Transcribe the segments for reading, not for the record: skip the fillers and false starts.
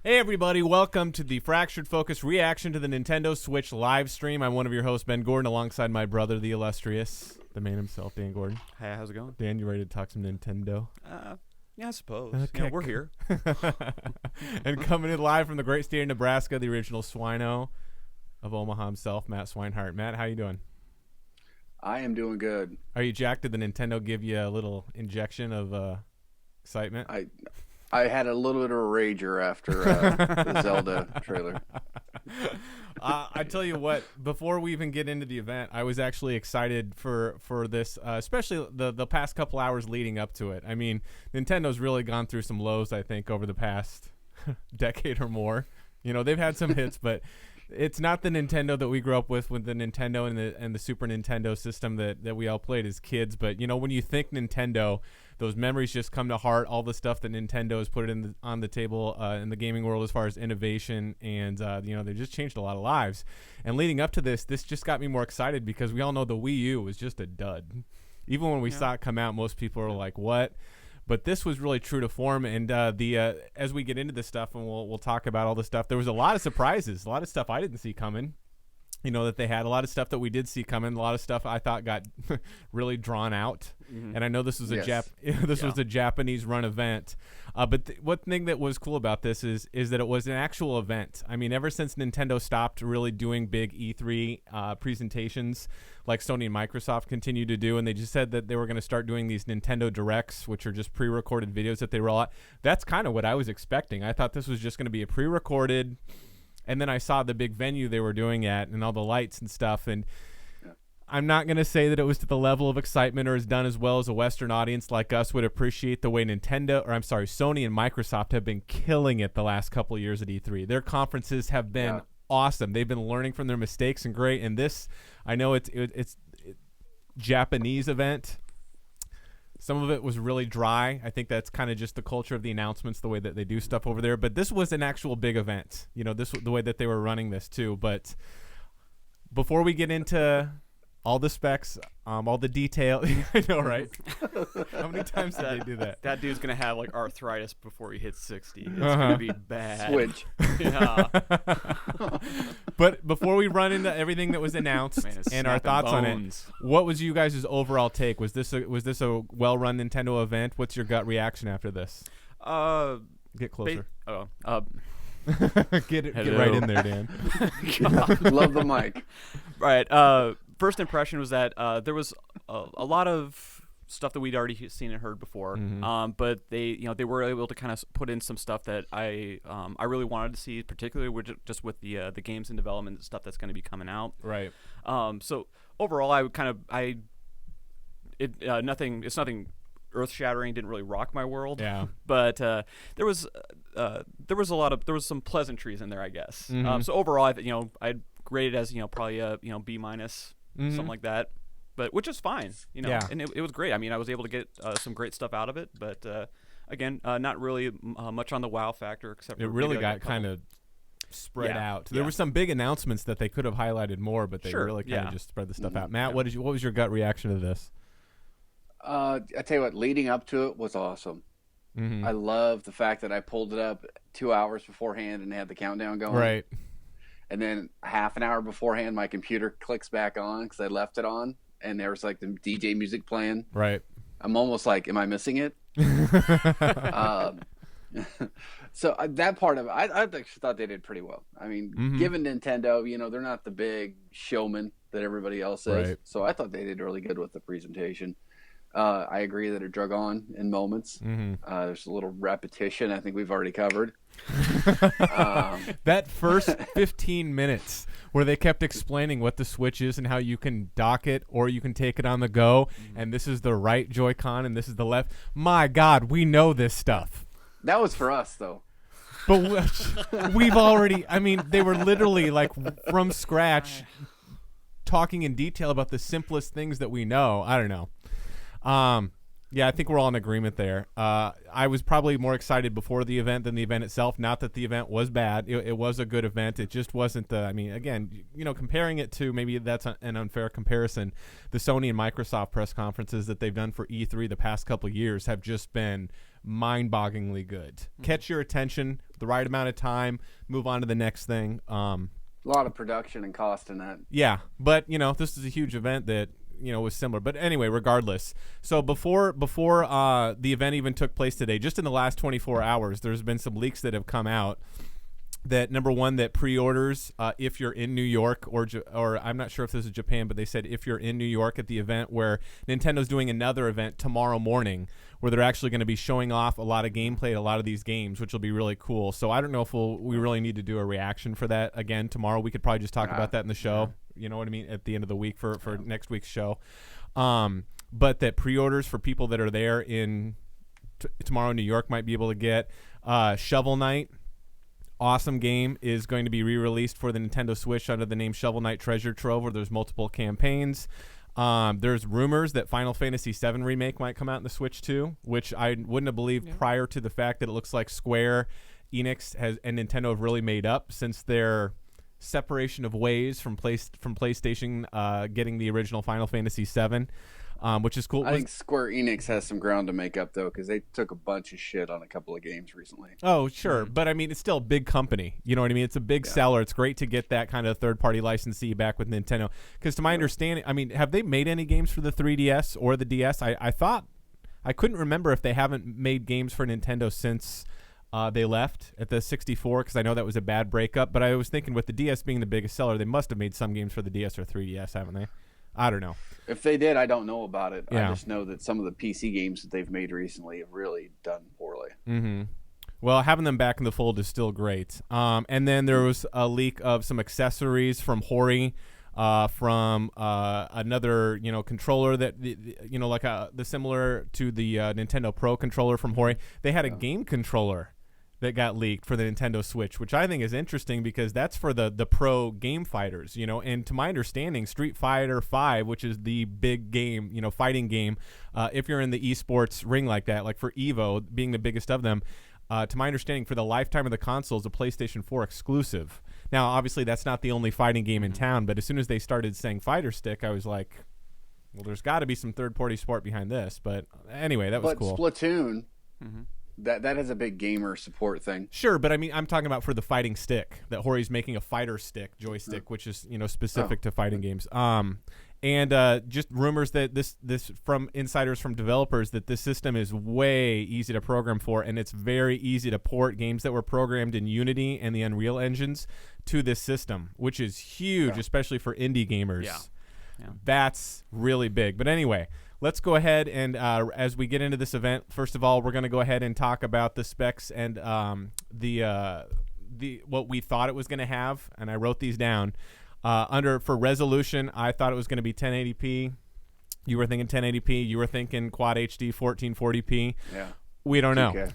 Hey everybody, welcome to the Fractured Focus reaction to the Nintendo Switch live stream. I'm one of your hosts, Ben Gordon, alongside my brother, the illustrious, the man himself, Dan Gordon. Hey, how's it going? Dan, you ready to talk some Nintendo? Yeah, I suppose. Okay. We're here. And coming in live from the great state of Nebraska, the original Swino of Omaha himself, Matt Swinehart. Matt, how you doing? I am doing good. Are you jacked? Did the Nintendo give you a little injection of excitement? I had a little bit of a rager after the Zelda trailer. I tell you what, before we even get into the event, I was actually excited for this, especially the past couple hours leading up to it. I mean, Nintendo's really gone through some lows, I think, over the past decade or more. You know, they've had some hits, but it's not the Nintendo that we grew up with the Nintendo and the Super Nintendo system that we all played as kids. But, you know, when you think Nintendo, those memories just come to heart. All the stuff that Nintendo has put on the table in the gaming world as far as innovation, and you know, they just changed a lot of lives. And leading up to this just got me more excited because we all know the Wii U was just a dud. Even when we saw it come out, most people were like, "What?" But this was really true to form. And as we get into this stuff, and we'll talk about all this stuff, there was a lot of surprises, a lot of stuff I didn't see coming. You know, that they had a lot of stuff that we did see coming, a lot of stuff I thought got really drawn out. Mm-hmm. And I know this was was a Japanese run event. But one thing that was cool about this is that it was an actual event. I mean, ever since Nintendo stopped really doing big E3 presentations like Sony and Microsoft continue to do, and they just said that they were going to start doing these Nintendo Directs, which are just pre-recorded videos that they roll out. That's kind of what I was expecting. I thought this was just going to be a pre-recorded. And then I saw the big venue they were doing at and all the lights and stuff. And I'm not going to say that it was to the level of excitement or is done as well as a Western audience like us would appreciate the way Sony and Microsoft have been killing it the last couple of years at E3. Their conferences have been awesome. They've been learning from their mistakes and great. And this, I know it's Japanese event. Some of it was really dry. I think that's kind of just the culture of the announcements, the way that they do stuff over there. But this was an actual big event. You know, the way that they were running this too. But before we get into all the specs, all the detail, I know, right? How many times did they do that? That dude's going to have like arthritis before he hits 60. It's going to be bad. Switch. Yeah. But before we run into everything that was announced and our thoughts on it, what was you guys' overall take? Was this a well-run Nintendo event? What's your gut reaction after this? Get closer. Get right in there, Dan. Love the mic. Right. First impression was that there was a lot of stuff that we'd already seen and heard before, but they were able to kind of put in some stuff that I really wanted to see, particularly just with the games in development and stuff that's going to be coming out. Right. So overall, it's nothing earth-shattering, didn't really rock my world. Yeah. But there was some pleasantries in there, I guess. Mm-hmm. So overall, I'd grade it as probably a B-, something like that. But which is fine, and it was great. I mean, I was able to get some great stuff out of it, but again, not really much on the wow factor, except for it really got kind of spread out. There were some big announcements that they could have highlighted more, but they really kind of just spread the stuff out. Matt, what was your gut reaction to this? I tell you what, leading up to it was awesome. Mm-hmm. I love the fact that I pulled it up 2 hours beforehand and had the countdown going. Right. And then half an hour beforehand, my computer clicks back on because I left it on, and there was like the DJ music playing. Right. I'm almost like, am I missing it? So that part of it, I actually thought they did pretty well. I mean, given Nintendo, they're not the big showman that everybody else is. Right. So I thought they did really good with the presentation. I agree that it drug on in moments. Mm-hmm. There's a little repetition I think we've already covered. That first 15 minutes where they kept explaining what the Switch is and how you can dock it or you can take it on the go, and this is the right Joy-Con and this is the left. My God, we know this stuff. That was for us, though. But we've already, I mean, they were literally like from scratch talking in detail about the simplest things that we know. I don't know. Yeah, I think we're all in agreement there. I was probably more excited before the event than the event itself. Not that the event was bad. It was a good event. It just wasn't again, comparing it to, maybe that's an unfair comparison, the Sony and Microsoft press conferences that they've done for E3 the past couple of years have just been mind-bogglingly good. Catch your attention the right amount of time, move on to the next thing. A lot of production and cost in that. Yeah, but this is a huge event that was similar. But anyway, regardless, so before the event even took place today, just in the last 24 hours, there's been some leaks that have come out. That number one, that pre-orders, if you're in New York or I'm not sure if this is Japan, but they said if you're in New York at the event, where Nintendo's doing another event tomorrow morning, where they're actually going to be showing off a lot of gameplay at a lot of these games, which will be really cool. So I don't know if we really need to do a reaction for that again tomorrow. We could probably just talk about that in the show. You know what I mean? At the end of the week for next week's show. But that pre-orders for people that are there in tomorrow in New York might be able to get Shovel Knight. Awesome game is going to be re-released for the Nintendo Switch under the name Shovel Knight Treasure Trove, where there's multiple campaigns. There's rumors that Final Fantasy VII Remake might come out in the Switch too, which I wouldn't have believed prior to the fact that it looks like Square Enix and Nintendo have really made up since their separation of ways from PlayStation getting the original Final Fantasy VII. Which is cool. I think Square Enix has some ground to make up, though, because they took a bunch of shit on a couple of games recently. Oh, sure. But, I mean, it's still a big company. You know what I mean? It's a big seller. It's great to get that kind of third-party licensee back with Nintendo. Because to my understanding, I mean, have they made any games for the 3DS or the DS? I thought – I couldn't remember if they haven't made games for Nintendo since they left at the 64, because I know that was a bad breakup. But I was thinking with the DS being the biggest seller, they must have made some games for the DS or 3DS, haven't they? I don't know. If they did, I don't know about it. Yeah. I just know that some of the PC games that they've made recently have really done poorly. Mm-hmm. Well, having them back in the fold is still great. And then there was a leak of some accessories from Hori, from another controller that like the similar to the Nintendo Pro controller from Hori. They had a game controller that got leaked for the Nintendo Switch, which I think is interesting because that's for the pro game fighters, and to my understanding, Street Fighter V, which is the big game, fighting game, if you're in the esports ring like that, like for EVO being the biggest of them, to my understanding, for the lifetime of the console is a PlayStation 4 exclusive. Now, obviously, that's not the only fighting game in town, but as soon as they started saying Fighter Stick, I was like, well, there's got to be some third-party support behind this. But anyway, that was cool. Splatoon... Mm-hmm. That has a big gamer support thing. Sure, but I mean, I'm talking about for the fighting stick. That Hori's making a fighter stick joystick, which is specific to fighting games. And just rumors that this from insiders from developers that this system is way easy to program for, and it's very easy to port games that were programmed in Unity and the Unreal engines to this system, which is huge, especially for indie gamers. Yeah. That's really big. But anyway. Let's go ahead and as we get into this event, first of all, we're going to go ahead and talk about the specs and the what we thought it was going to have, and I wrote these down. For resolution, I thought it was going to be 1080p. You were thinking 1080p. You were thinking Quad HD 1440p. Yeah. We don't know. Okay.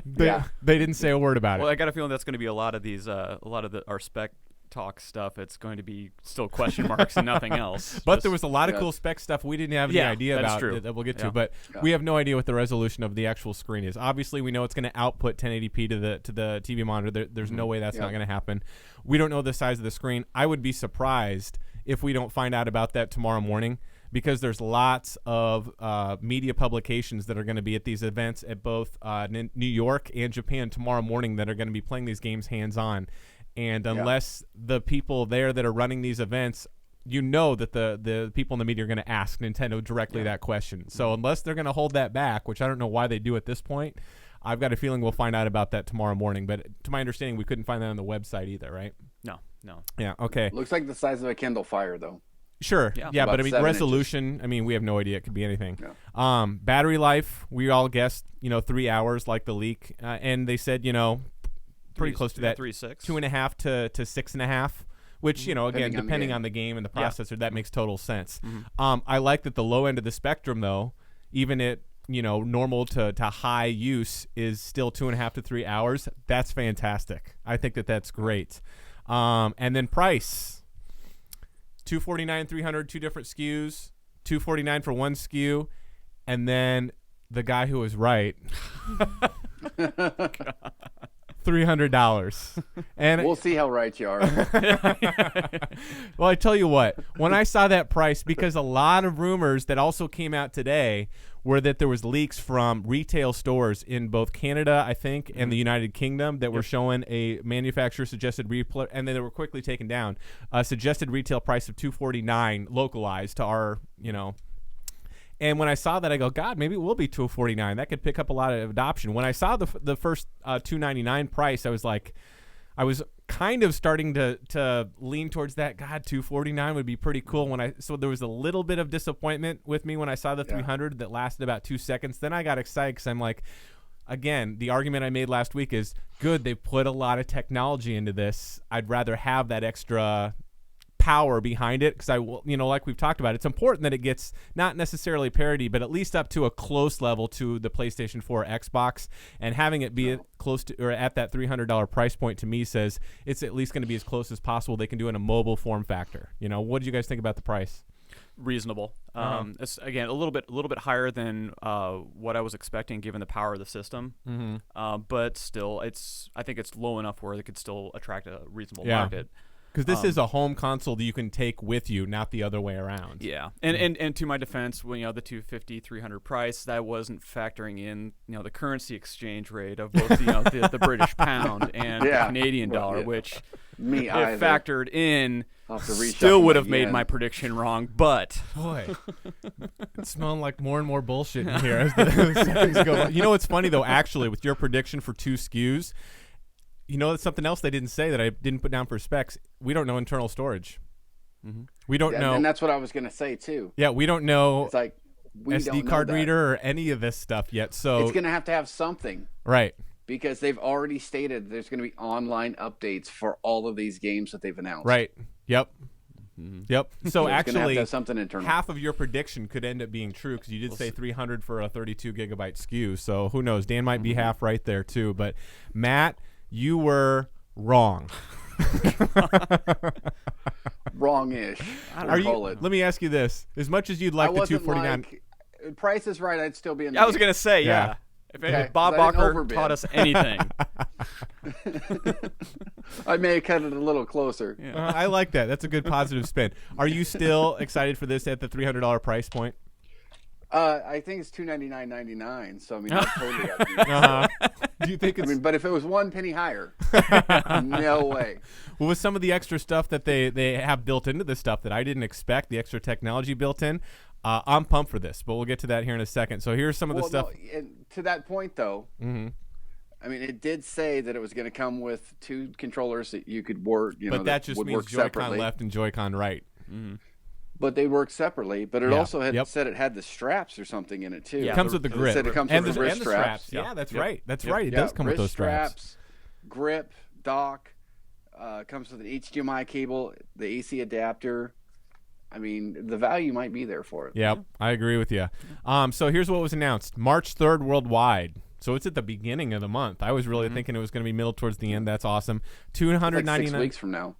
They didn't say a word about it. Well, I got a feeling that's going to be a lot of these, our spec talk stuff. It's going to be still question marks and nothing else. But there was a lot of cool spec stuff we didn't have any idea about that we'll get to. But we have no idea what the resolution of the actual screen is. Obviously, we know it's going to output 1080p to the TV monitor. There's no way that's not going to happen. We don't know the size of the screen. I would be surprised if we don't find out about that tomorrow morning, because there's lots of media publications that are going to be at these events at both New York and Japan tomorrow morning that are going to be playing these games hands-on. And unless the people there that are running these events, that the people in the media are going to ask Nintendo directly that question. So unless they're going to hold that back, which I don't know why they do at this point, I've got a feeling we'll find out about that tomorrow morning. But to my understanding, we couldn't find that on the website either, right? No. Yeah, okay. Looks like the size of a Kindle Fire, though. Sure. Yeah, but I mean, resolution, inches. I mean, we have no idea. It could be anything. Yeah. Battery life, we all guessed, 3 hours like the leak. And they said, pretty close to that. 2.5 to 6.5, which, again, depending on the game and the processor, that makes total sense. Mm-hmm. I like that the low end of the spectrum, though, even at, normal to high use, is still 2.5 to 3 hours. That's fantastic. I think that's great. And then price. $249, $300, 2 different SKUs, $249 for one SKU, and then the guy who was right, $300. And we'll see how right you are. Well, I tell you what, when I saw that price, because a lot of rumors that also came out today were that there was leaks from retail stores in both Canada, I think, and the United Kingdom that were showing a manufacturer suggested and then they were quickly taken down. Suggested retail price of $249 localized to our, And when I saw that, I go, God, maybe it will be $249. That could pick up a lot of adoption. When I saw the first $299 price, I was kind of starting to lean towards that. God, $249 would be pretty cool. So there was a little bit of disappointment with me when I saw the 300 that lasted about 2 seconds. Then I got excited because I'm like, again, the argument I made last week is good. They put a lot of technology into this. I'd rather have that extra power behind it because like we've talked about, it's important that it gets not necessarily parity, but at least up to a close level to the PlayStation 4 Xbox, and having it be close to or at that $300 price point to me says it's at least going to be as close as possible they can do in a mobile form factor. What did you guys think about the price? Reasonable. It's again a little bit higher than what I was expecting given the power of the system. But still, I think it's low enough where it could still attract a reasonable market. Because this is a home console that you can take with you, not the other way around. Yeah, and to my defense, when the $250, $300 price, that wasn't factoring in the currency exchange rate of both the British pound and the Canadian dollar, which if factored in, still would have made my prediction wrong. But boy, it's smelling like more and more bullshit in here as the seconds go. What's funny though? Actually, with your prediction for 2 SKUs. That's something else they didn't say that I didn't put down for specs. We don't know internal storage. We don't know. And that's what I was going to say, too. Yeah, we don't know it's like we SD don't card know that. reader or any of this stuff yet. So it's going to have something. Right. Because they've already stated there's going to be online updates for all of these games that they've announced. Right. Yep. Yep. So actually, have something internal. Half of your prediction could end up being true because you did say 300 for a 32 gigabyte SKU. So who knows? Dan might be half right there, too. But Matt, you were wrong. Wrong-ish. Let me ask you this: as much as you'd like the 249, Price is Right, I'd still be in. I was gonna say, yeah. If Bob Barker taught us anything, I may have cut it a little closer. Yeah. I like that. That's a good positive spin. Are you still excited for this at the $300 price point? I think it's $299.99. So I mean, that's totally. Do you think it's? But if it was 1 penny higher, no way. Well, with some of the extra stuff that they have built into this stuff that I didn't expect, the extra technology built in, I'm pumped for this. But we'll get to that here in a second. So here's some of the stuff. No, and to that point, though, I mean, it did say that it was going to come with 2 controllers that you could work. But that just means Joy-Con left and Joy-Con right. But they work separately. But it also had said it had the straps or something in it too. Yeah, it comes with the grip. It said it comes with the wrist straps. Yeah, that's right. That's right. It does come with those straps. Grip, dock. Comes with an HDMI cable, the AC adapter. I mean, the value might be there for it. Yeah, I agree with you. So here's what was announced: March 3rd worldwide. So it's at the beginning of the month. I was really thinking it was going to be middle towards the end. That's awesome. $299. Like 6 weeks from now.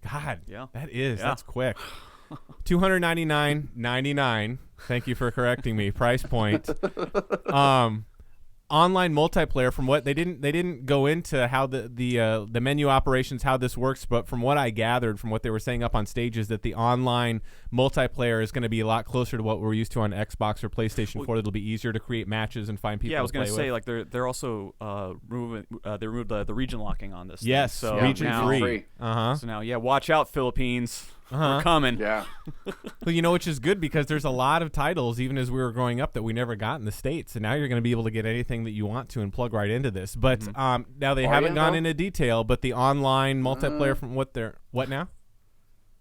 God, that's quick. $299.99. Thank you for correcting me. Price point. Online multiplayer. From what they didn't go into how the menu operations, how this works, but from what I gathered from what they were saying up on stage is that the online multiplayer is going to be a lot closer to what we're used to on Xbox or PlayStation 4. It'll be easier to create matches and find people. Yeah, I was going to say like they're also removed the region locking on this. Yes, so region now, free. So now, watch out, Philippines. We're coming. Yeah. Well, which is good because there's a lot of titles, even as we were growing up, that we never got in the States. And now you're going to be able to get anything that you want to and plug right into this. But now they haven't gone into detail, but the online multiplayer from what now?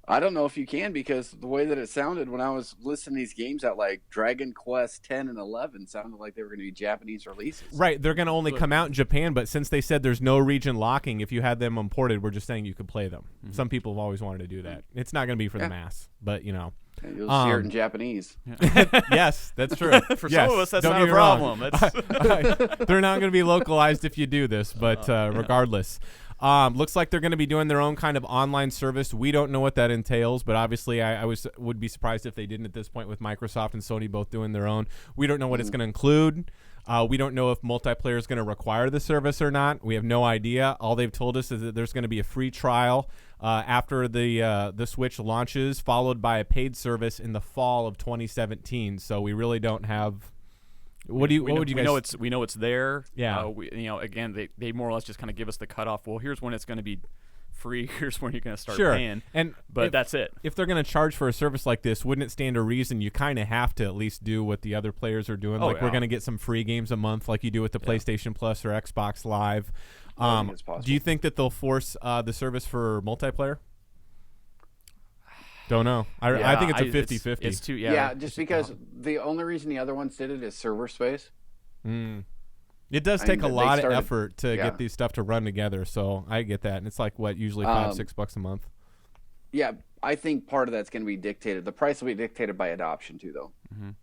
I don't know if you can, because the way that it sounded when I was listening to these games out, like Dragon Quest 10 and 11 sounded like they were going to be Japanese releases. Right. They're going to only come out in Japan, but since they said there's no region locking, if you had them imported, we're just saying you could play them. Some people have always wanted to do that. It's not going to be for the mass, but You'll hear it in Japanese. Yes, that's true. For some of us, that's not a problem. They're not going to be localized if you do this, but regardless. Looks like they're going to be doing their own kind of online service. We don't know what that entails, but obviously I would be surprised if they didn't at this point with Microsoft and Sony both doing their own. We don't know what it's going to include. We don't know if multiplayer is going to require the service or not. We have no idea. All they've told us is that there's going to be a free trial after the Switch launches, followed by a paid service in the fall of 2017. So we really don't have. What would you guys? We know it's there. Yeah. Again, they more or less just kind of give us the cutoff. Well, here's when it's going to be free. Here's when you're going to start paying. But that's it. If they're going to charge for a service like this, wouldn't it stand to reason you kind of have to at least do what the other players are doing? We're going to get some free games a month, like you do with the PlayStation Plus or Xbox Live. I think it's possible. Do you think that they'll force the service for multiplayer? Don't know. I think it's a 50-50. It's too, just because the only reason the other ones did it is server space. It does take a lot of effort to get these stuff to run together, so I get that. And it's like, usually $5-6 a month? Yeah, I think part of that's going to be dictated. The price will be dictated by adoption, too, though.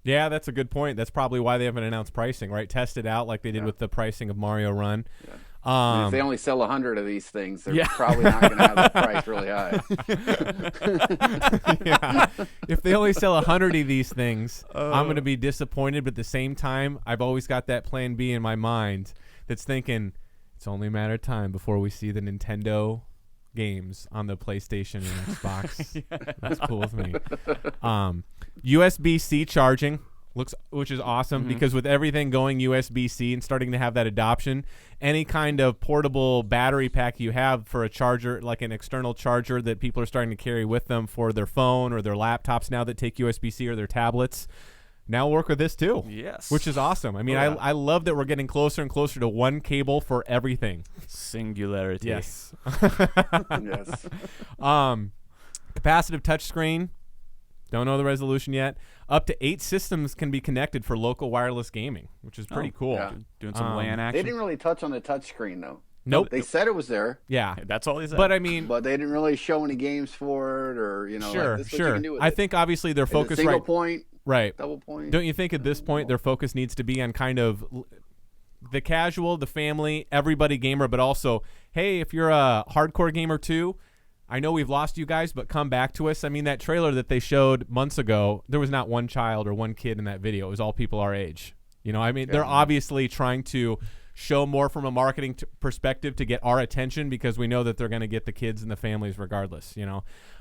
Yeah, that's a good point. That's probably why they haven't announced pricing, right? Test it out like they did with the pricing of Mario Run. Yeah. If they only sell 100 of these things, they're probably not going to have the price really high. If they only sell 100 of these things, I'm going to be disappointed. But at the same time, I've always got that plan B in my mind that's thinking it's only a matter of time before we see the Nintendo games on the PlayStation and Xbox. That's cool with me. USB-C charging. Which is awesome because with everything going USB-C and starting to have that adoption, any kind of portable battery pack you have for a charger, like an external charger that people are starting to carry with them for their phone or their laptops now that take USB-C or their tablets, now work with this too. Yes. Which is awesome. I mean, I love that we're getting closer and closer to one cable for everything. Singularity. Yes. Yes. Capacitive touchscreen. Don't know the resolution yet. Up to 8 systems can be connected for local wireless gaming, which is pretty cool. Yeah. Doing some LAN action. They didn't really touch on the touchscreen, though. Nope. They said it was there. Yeah. That's all they said. But, I mean... But they didn't really show any games for it or, Sure, this is what you can do with I it. think, obviously, their focus... Single point, right. double point. Don't you think at this point their focus needs to be on kind of the casual, the family, everybody gamer, but also, hey, if you're a hardcore gamer too... I know we've lost you guys, but come back to us. I mean, that trailer that they showed months ago, there was not one child or one kid in that video. It was all people our age. I mean, they're obviously trying to show more from a marketing perspective to get our attention because we know that they're going to get the kids and the families regardless,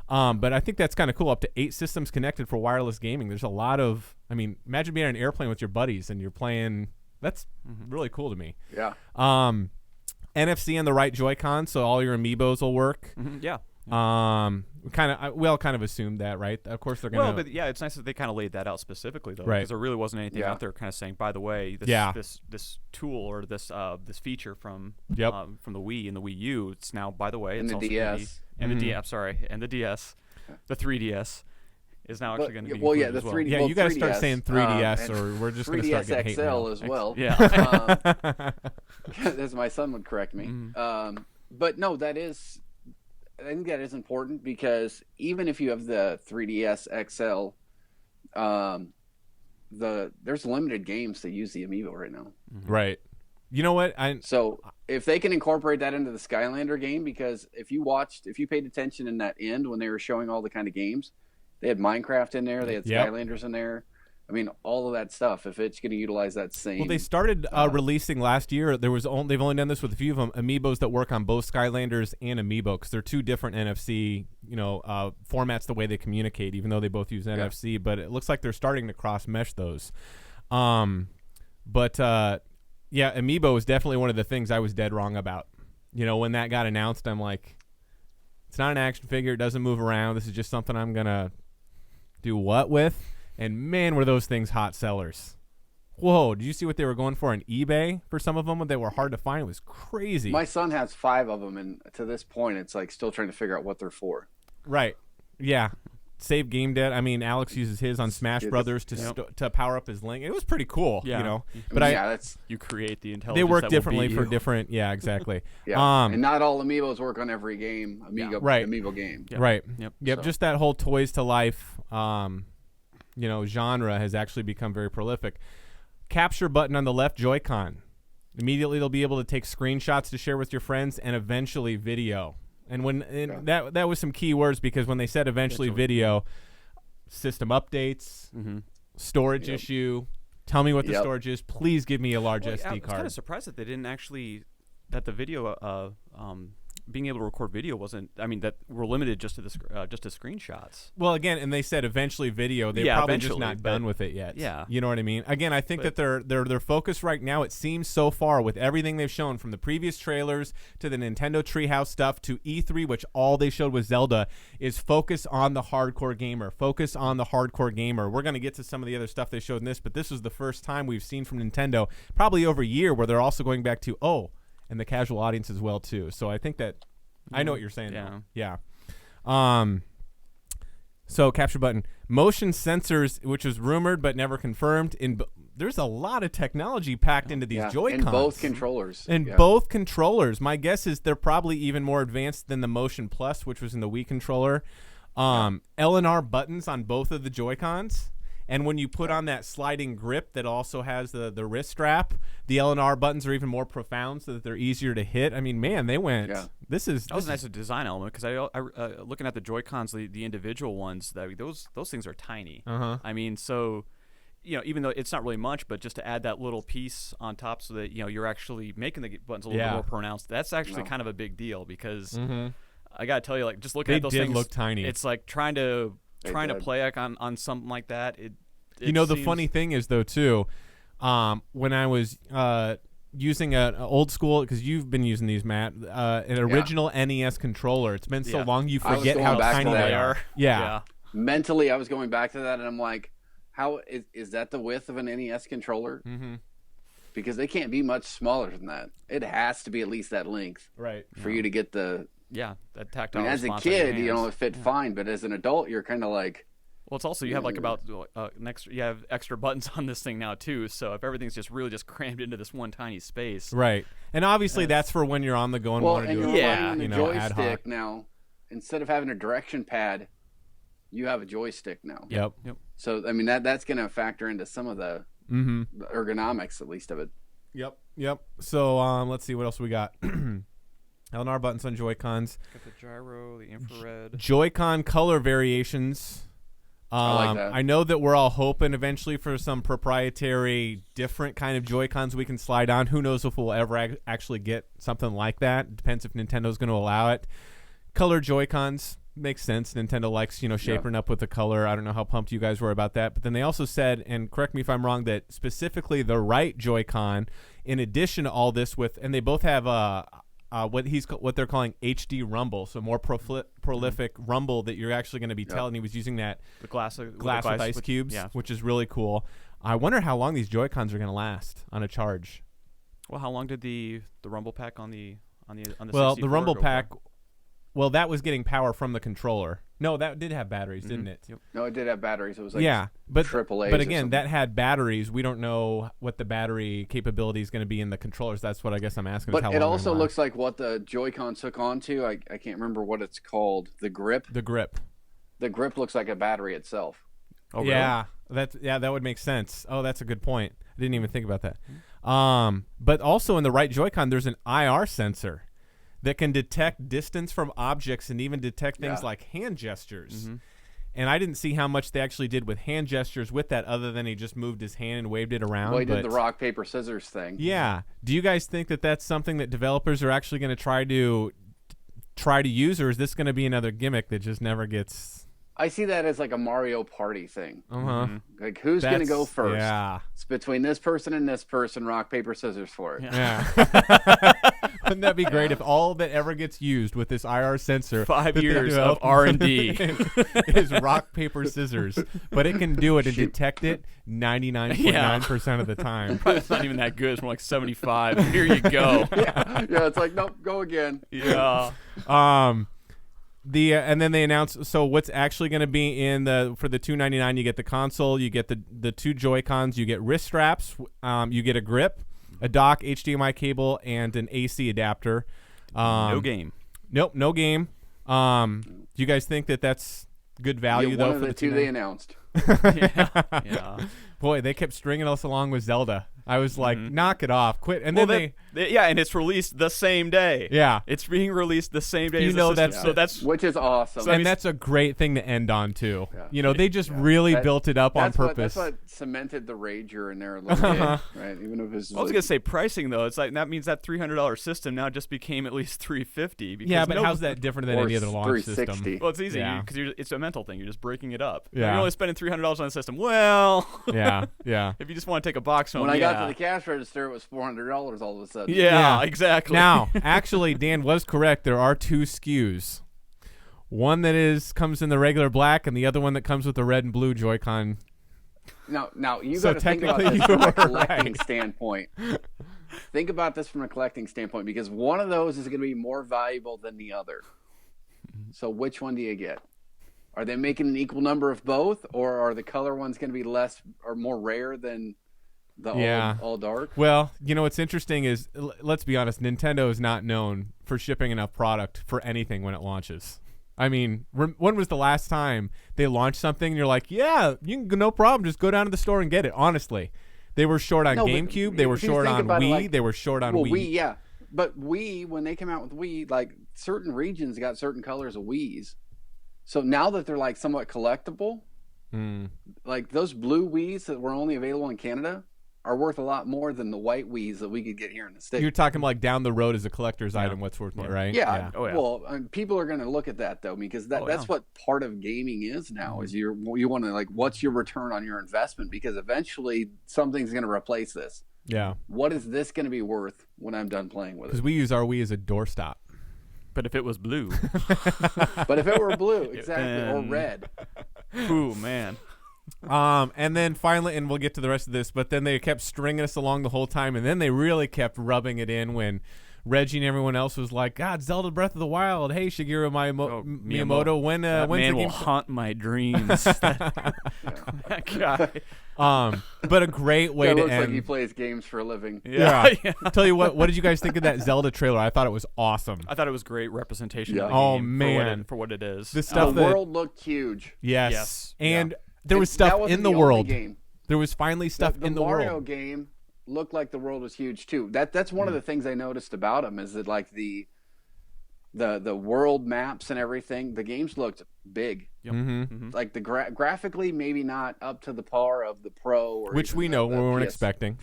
But I think that's kind of cool. Up to 8 systems connected for wireless gaming. There's a lot of, I mean, imagine being on an airplane with your buddies and you're playing. That's really cool to me. Yeah. NFC on the right Joy-Con, so all your amiibos will work. Yeah. We all kind of assumed that, right? Of course they're gonna. Well, but yeah, it's nice that they kind of laid that out specifically, though, right? Because there really wasn't anything out there kind of saying, by the way, this tool or this feature from the Wii and the Wii U, it's now, by the way, it's and the DS and the DS, and the DS, the 3DS is now actually going to be the as well. 3D. Yeah, well, you got to 3DS, start saying 3DS, or we're just going to start getting hate mail. 3DS XL as well. Yeah, as my son would correct me. But no, I think that is important because even if you have the 3DS XL, there's limited games that use the amiibo right now. Right. You know what? So if they can incorporate that into the Skylander game, because if you paid attention in that end when they were showing all the kind of games, they had Minecraft in there, they had Skylanders in there. I mean, all of that stuff, if it's going to utilize that same... Well, they started releasing last year. They've only done this with a few of them, amiibos that work on both Skylanders and Amiibo, because they're two different NFC, formats the way they communicate, even though they both use NFC. But it looks like they're starting to cross-mesh those. Amiibo is definitely one of the things I was dead wrong about. When that got announced, I'm like, it's not an action figure. It doesn't move around. This is just something I'm going to do what with? And man, were those things hot sellers. Whoa, did you see what they were going for on eBay for some of them when they were hard to find? It was crazy. My son has 5 of them, and to this point, it's like still trying to figure out what they're for. Right. Yeah. Save game debt. I mean, Alex uses his on Smash Brothers to power up his Link. It was pretty cool, But you create the intelligence. They work differently for different. Yeah, exactly. And not all amiibos work on every game. Amiibo game. Yep. Right. Yep. So. Just that whole toys to life. Genre has actually become very prolific. Capture button on the left Joy-Con. Immediately they'll be able to take screenshots to share with your friends and eventually video. And that was some key words because when they said eventually video, system updates, storage issue, Tell me what the storage is. Please give me a large SD I was card. kind of surprised that they didn't actually that the video being able to record video wasn't. I mean, that we're limited just to screenshots. Well, again, and they said eventually video. They're probably just not done with it yet. Yeah, you know what I mean. Again, I think that their focus right now, it seems so far with everything they've shown from the previous trailers to the Nintendo Treehouse stuff to E3, which all they showed was Zelda, is focus on the hardcore gamer. Focus on the hardcore gamer. We're gonna get to some of the other stuff they showed in this, but this was the first time we've seen from Nintendo probably over a year where they're also going back to and the casual audience as well too. So I think that I know what you're saying. Yeah. So capture button, motion sensors, which was rumored but never confirmed. There's a lot of technology packed into these Joy-Cons. In both controllers. Both controllers. My guess is they're probably even more advanced than the Motion Plus, which was in the Wii controller. L and R buttons on both of the Joy-Cons. And when you put on that sliding grip that also has the wrist strap, the L and R buttons are even more profound so that they're easier to hit. I mean, man, they went. Yeah. That was a nice design element because I looking at the Joy-Cons, the individual ones, those things are tiny. I mean, so even though it's not really much, but just to add that little piece on top so that you're actually making the buttons a little bit more pronounced. That's actually kind of a big deal because I gotta tell you, like just looking at those things, look tiny. It's like trying to play on something like that. The funny thing is though too, when I was using an old school, because you've been using these, Matt, an original NES controller. It's been so long you forget how tiny they are. Yeah. Mentally, I was going back to that, and I'm like, how is that the width of an NES controller? Because they can't be much smaller than that. It has to be at least that length, right, for you to get the that tactile. As a kid, it fit fine, but as an adult, you're kind of like. Well, it's also you have like about you have extra buttons on this thing now too. So if everything's just really crammed into this one tiny space, right? And obviously that's for when you're on the go and want to do the joystick now. Instead of having a direction pad, you have a joystick now. Yep. So I mean that's going to factor into some of the ergonomics, at least, of it. Yep. So let's see what else we got. L&R buttons on Joy-Cons. Got the gyro, the infrared. Joy-Con color variations. I like that. I know that we're all hoping eventually for some proprietary, different kind of Joy-Cons we can slide on. Who knows if we'll ever actually get something like that. It depends if Nintendo's going to allow it. Color Joy-Cons makes sense. Nintendo likes, shaping up with the color. I don't know how pumped you guys were about that. But then they also said, and correct me if I'm wrong, that specifically the right Joy-Con, in addition to all this and they both have what they're calling HD rumble, so more prolific rumble that you're actually going to be telling. He was using that glass with ice cubes, which is really cool. I wonder how long these Joy-Cons are going to last on a charge. Well, how long did the rumble pack on the well, the rumble pack, well, that was getting power from the controller. No, that did have batteries, didn't it? Yep. No, it did have batteries. It was like AAA. But again, that had batteries. We don't know what the battery capability is going to be in the controllers. That's what I guess I'm asking. But it also looks like what the Joy-Cons hook onto. I can't remember what it's called. The grip. The grip looks like a battery itself. Oh, yeah. Really? That would make sense. Oh, that's a good point. I didn't even think about that. But also in the right Joy-Con, there's an IR sensor that can detect distance from objects and even detect things like hand gestures. And I didn't see how much they actually did with hand gestures with that, other than he just moved his hand and waved it around. Well, he did the rock, paper, scissors thing. Yeah. Do you guys think that that's something that developers are actually going to try to use, or is this going to be another gimmick that just never gets... I see that as like a Mario Party thing. Like, who's going to go first? Yeah. It's between this person and this person, rock, paper, scissors for it. Yeah. Wouldn't that be great if all that ever gets used with this IR sensor 5 years of R&D is rock, paper, scissors, but it can do it and detect it 99.9% of the time. Probably it's not even that good. It's more like 75. Here you go. Yeah, it's like, nope, go again. Yeah. And then they announced, so what's actually going to be for the $299, you get the console, you get the two Joy-Cons, you get wrist straps, you get a grip, a dock, HDMI cable, and an AC adapter. No game. Nope, no game. Do you guys think that that's good value though? One of the two they announced. Yeah. Boy, they kept stringing us along with Zelda. I was like, knock it off, quit. And then and it's released the same day. Yeah, it's being released the same day. You as know, the system, that's which is awesome. And that's a great thing to end on too. Yeah. You know, they just really built it up on purpose. That's what cemented the rager in there a little bit, right? Even if it's I was gonna say pricing though. It's like that means that $300 system now just became at least $350. Yeah, but how's that different than any other launch system? Well, it's easy because it's a mental thing. You're just breaking it up. Yeah. You're only spending $300 on the system. Well, yeah. If you just want to take a box home, when I got to the cash register, it was $400 all of a sudden. Yeah, exactly. Now, actually, Dan was correct. There are 2 SKUs. One that comes in the regular black, and the other one that comes with the red and blue Joy-Con. Now you got to think about this from a collecting standpoint. Think about this from a collecting standpoint, because one of those is going to be more valuable than the other. So which one do you get? Are they making an equal number of both, or are the color ones going to be less or more rare than the all dark? Well, you know what's interesting is, let's be honest, Nintendo is not known for shipping enough product for anything when it launches. I mean, when was the last time they launched something and you're like, yeah, you can, no problem, just go down to the store and get it? Honestly, they were short on GameCube, they were short on Wii, they were short on Wii. Wii, yeah. But Wii, when they came out with Wii, like certain regions got certain colors of Wiis. So now that they're like somewhat collectible, like those blue Wiis that were only available in Canada are worth a lot more than the white Wiis that we could get here in the States. You're talking like down the road as a collector's item, what's worth more, right? Yeah. Oh, yeah. Well, people are going to look at that though, because that's what part of gaming is now. Is you want to, like, what's your return on your investment? Because eventually something's going to replace this. Yeah. What is this going to be worth when I'm done playing with it? Because we use our Wii as a doorstop. But if it was blue. But if it were blue, exactly, or red. Ooh, man. And then finally, and we'll get to the rest of this, but then they kept stringing us along the whole time, and then they really kept rubbing it in when Reggie and everyone else was like, God, Zelda Breath of the Wild. Hey, Shigeru Miyamoto, when's that the man game? will haunt my dreams. That guy. But a great way to looks end. like he plays games for a living. Yeah. Tell you what did you guys think of that Zelda trailer? I thought it was awesome. I thought it was great representation of the Oh, game man. for what it is. The stuff the world looked huge. Yes. And there was stuff in the world. There was finally stuff in the world. The Mario game looked like the world was huge too. That's one of the things I noticed about them, is that like the world maps and everything, the games looked big. Yep. Like the graphically maybe not up to the par of the Pro, or which we know we weren't expecting.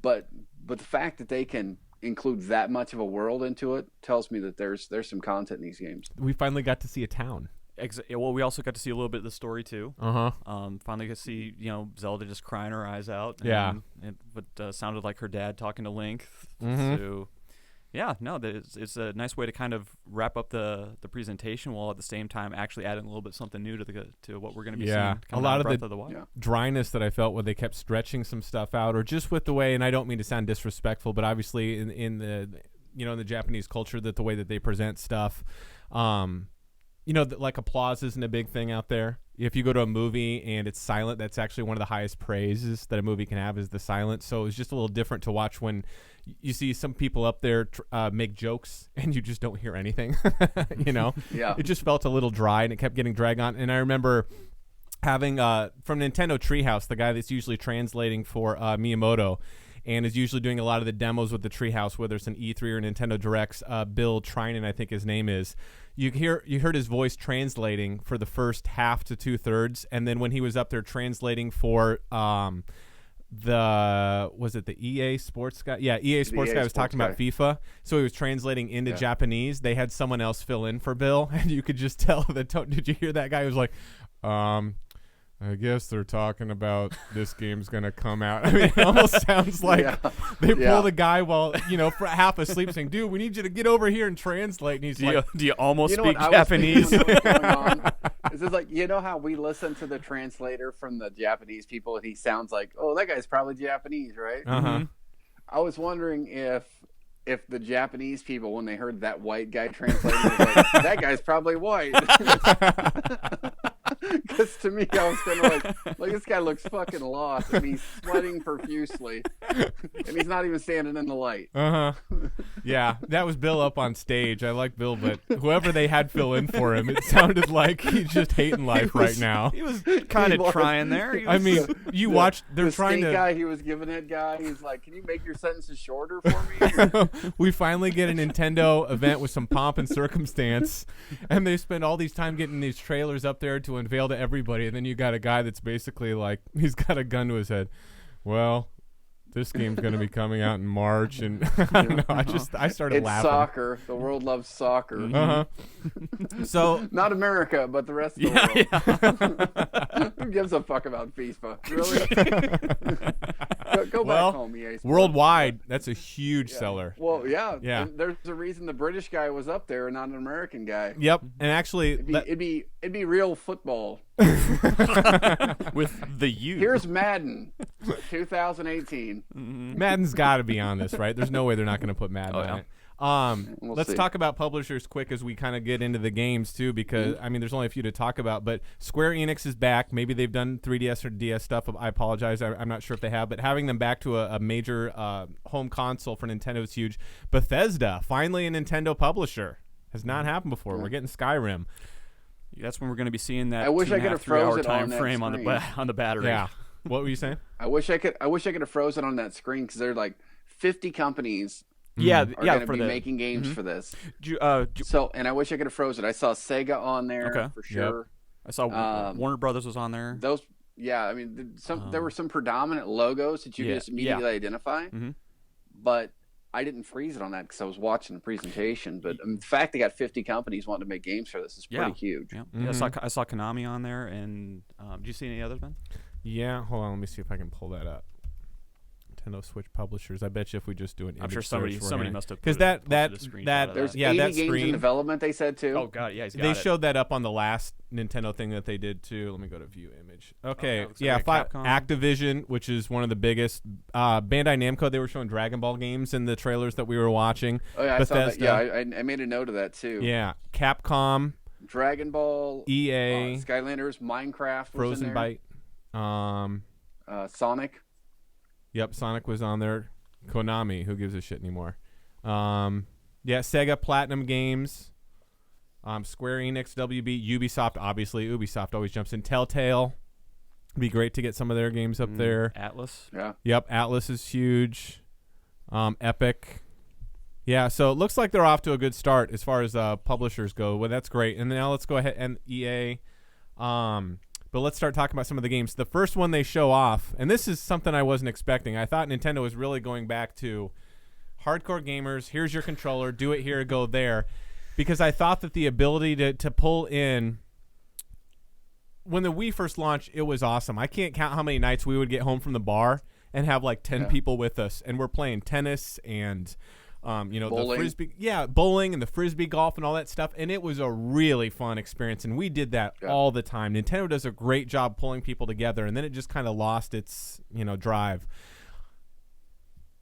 But the fact that they can include that much of a world into it tells me that there's some content in these games. We finally got to see a town. Well, we also got to see a little bit of the story too. Finally got to see, Zelda just crying her eyes out. And what sounded like her dad talking to Link. So, it's a nice way to kind of wrap up the presentation, while at the same time actually adding a little bit something new to what we're going to be seeing. A lot of the Wild. Dryness that I felt when they kept stretching some stuff out, or just with the way, and I don't mean to sound disrespectful, but obviously in the in the Japanese culture, that the way that they present stuff. Like applause isn't a big thing out there. If you go to a movie and it's silent, that's actually one of the highest praises that a movie can have, is the silence. So it's just a little different to watch when you see some people up there make jokes and you just don't hear anything. It just felt a little dry and it kept getting dragged on. And I remember having from Nintendo Treehouse, the guy that's usually translating for Miyamoto, and is usually doing a lot of the demos with the Treehouse, whether it's an E3 or Nintendo Directs. Bill Trinan, I think his name is. You heard his voice translating for the first half to 2/3, and then when he was up there translating for the EA Sports guy? Yeah, EA Sports guy was talking about FIFA, so he was translating into Japanese. They had someone else fill in for Bill, and you could just tell the tone. Did you hear that guy? He was like, I guess they're talking about this game's going to come out. I mean, it almost sounds like they pull the guy while, for half asleep saying, dude, we need you to get over here and translate. And he's do you almost speak Japanese? This is like, how we listen to the translator from the Japanese people and he sounds like, oh, that guy's probably Japanese, right? I was wondering if the Japanese people, when they heard that white guy translating, was like, that guy's probably white. Because to me, I was kind of like this guy looks fucking lost, and he's sweating profusely, and he's not even standing in the light. Yeah, that was Bill up on stage. I like Bill, but whoever they had fill in for him, it sounded like he's just hating life right now. He was kind of trying there. I mean, you watched. They're the trying to. Guy, he was giving it guy. He's like, "Can you make your sentences shorter for me?" We finally get a Nintendo event with some pomp and circumstance, and they spend all these time getting these trailers up there to unveil to everybody, and then you got a guy that's basically like, he's got a gun to his head. Well, this game's going to be coming out in March, and I don't know, I started laughing. It's soccer. The world loves soccer. So not America, but the rest of the world. Who gives a fuck about FIFA? Really? Go back home, EA Sports. Worldwide, that's a huge seller. Well, yeah. Yeah. And there's a reason the British guy was up there and not an American guy. Yep. And actually, it'd be real football. With the U. Here's Madden, 2018. Madden's got to be on this, right? There's no way they're not going to put Madden on it. Let's talk about publishers quick as we kind of get into the games too, because I mean, there's only a few to talk about. But Square Enix is back. Maybe they've done 3DS or DS stuff. I apologize. I'm not sure if they have, but having them back to a major home console for Nintendo is huge. Bethesda, finally a Nintendo publisher, has not happened before. We're getting Skyrim. That's when we're going to be seeing that. I wish I could have frozen time frame on the battery. Yeah. What were you saying? I wish I could have frozen on that screen because there are like 50 companies. Are going to be making games for this. And I wish I could have frozen. I saw Sega on there for sure. Yep. I saw Warner Brothers was on there. I mean, there were some predominant logos that you could just immediately identify. But I didn't freeze it on that because I was watching the presentation. But the fact they got 50 companies wanting to make games for this is pretty huge. Yeah. I saw Konami on there, and did you see any others, Ben? Yeah, hold on. Let me see if I can pull that up. Nintendo Switch publishers. I bet you if we just do an image I'm sure somebody must have because that there's 80 games in development. They said too. Oh god, yeah, they showed that up on the last Nintendo thing that they did too. Let me go to view image. Okay, Activision, which is one of the biggest. Bandai Namco. They were showing Dragon Ball games in the trailers that we were watching. Oh yeah, Bethesda. I saw that. Yeah, I made a note of that too. Yeah, Capcom, Dragon Ball, EA, Skylanders, Minecraft, Frozen Byte, Sonic. Yep, Sonic was on there. Konami, who gives a shit anymore? Sega Platinum Games, Square Enix, WB, Ubisoft, obviously. Ubisoft always jumps in. Telltale. It'd be great to get some of their games up there. Atlas. Yeah. Yep, Atlas is huge. Epic. Yeah, so it looks like they're off to a good start as far as publishers go. Well, that's great. And now let's go ahead and EA. But let's start talking about some of the games. The first one they show off, and this is something I wasn't expecting. I thought Nintendo was really going back to hardcore gamers. Here's your controller. Do it here, go there. Because I thought that the ability to pull in, when the Wii first launched, it was awesome. I can't count how many nights we would get home from the bar and have like 10 people with us, and we're playing tennis and bowling. The frisbee, bowling and the frisbee golf and all that stuff, and it was a really fun experience, and we did that all the time. Nintendo does a great job pulling people together, and then it just kind of lost its drive.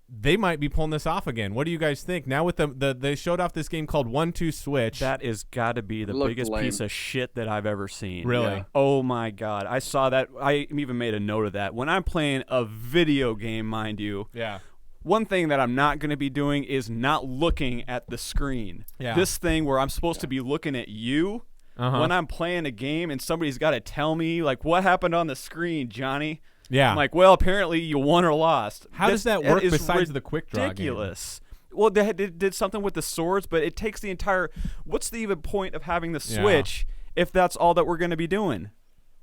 They might be pulling this off again. What do you guys think? Now with they showed off this game called 1-2 Switch. That is got to be the biggest piece of shit that I've ever seen. Really? Yeah. Oh my god! I saw that. I even made a note of that. When I'm playing a video game, mind you. Yeah. One thing that I'm not going to be doing is not looking at the screen. Yeah. This thing where I'm supposed to be looking at you when I'm playing a game, and somebody's got to tell me, like, what happened on the screen, Johnny? Yeah. I'm like, well, apparently you won or lost. How does that work besides the quick draw game? Ridiculous. Well, they did something with the swords, but it takes the entire. What's the even point of having the Switch if that's all that we're going to be doing?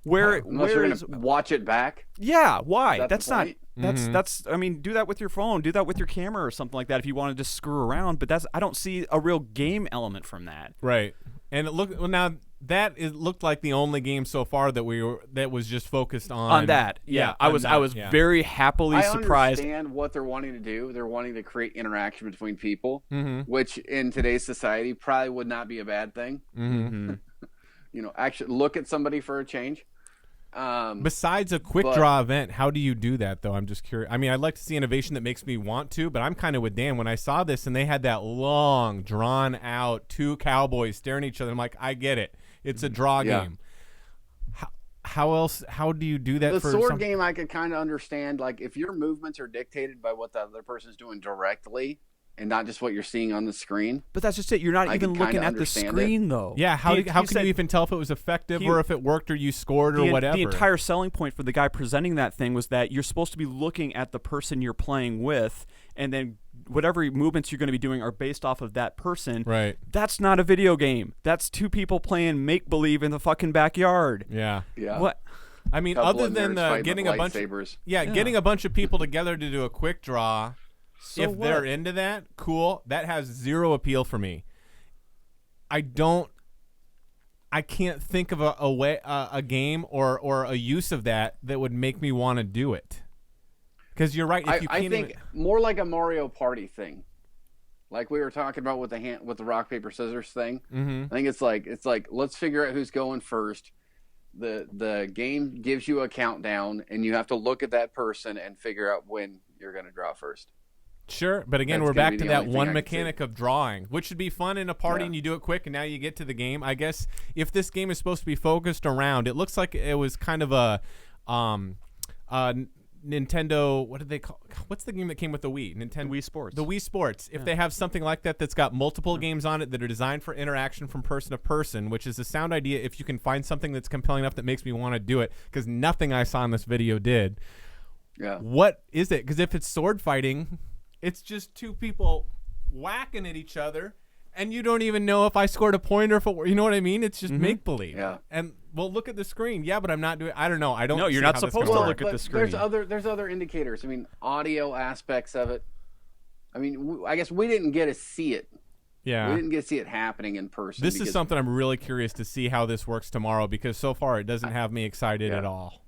Unless you're going to watch it back. Yeah, why? That's not. Mm-hmm. That's. I mean, do that with your phone. Do that with your camera or something like that if you want to just screw around. But I don't see a real game element from that. Right. And it looked looked like the only game so far that was just focused on that. Yeah, I was very happily surprised. I understand what they're wanting to do. They're wanting to create interaction between people, mm-hmm. which in today's society probably would not be a bad thing. Mm-hmm. Actually look at somebody for a change. Besides a quick draw event, how do you do that though? I'm just curious. I mean, I'd like to see innovation that makes me want to, but I'm kind of with Dan. When I saw this and they had that long, drawn out two cowboys staring at each other, I'm like, I get it. It's a draw game. How do you do that? The for sword game, I could kind of understand. Like, if your movements are dictated by what the other person's doing directly, and not just what you're seeing on the screen. But that's just it. You're not even looking at the screen, though. Yeah, how can you even tell if it was effective or if it worked or you scored or whatever? The entire selling point for the guy presenting that thing was that you're supposed to be looking at the person you're playing with, and then whatever movements you're going to be doing are based off of that person. Right. That's not a video game. That's two people playing make-believe in the fucking backyard. Yeah. Yeah. What? I mean, other than getting a bunch getting a bunch of people together to do a quick draw. So if they're into that, cool. That has zero appeal for me. I can't think of a game or a use of that would make me want to do it. Because you're right. If you can't I think more like a Mario Party thing, like we were talking about with the rock paper scissors thing. Mm-hmm. I think it's like let's figure out who's going first. The game gives you a countdown, and you have to look at that person and figure out when you're going to draw first. Sure, but again, we're back to that one mechanic of drawing, which should be fun in a party, and you do it quick, and now you get to the game. I guess if this game is supposed to be focused around, it looks like it was kind of a Nintendo. What did they call? What's the game that came with the Wii? Nintendo Wii Sports. The Wii Sports. If they have something like that that's got multiple games on it that are designed for interaction from person to person, which is a sound idea. If you can find something that's compelling enough that makes me want to do it, because nothing I saw in this video did. Yeah. What is it? Because if it's sword fighting, it's just two people whacking at each other, and you don't even know if I scored a point or if it, you know what I mean? It's just make believe. Yeah. And well, look at the screen. Yeah, but I'm not doing. I don't know. I don't. No, you're not supposed to look at the screen. There's other indicators. I mean, audio aspects of it. I mean, I guess we didn't get to see it. Yeah. We didn't get to see it happening in person. This is something I'm really curious to see how this works tomorrow, because so far it doesn't have me excited at all.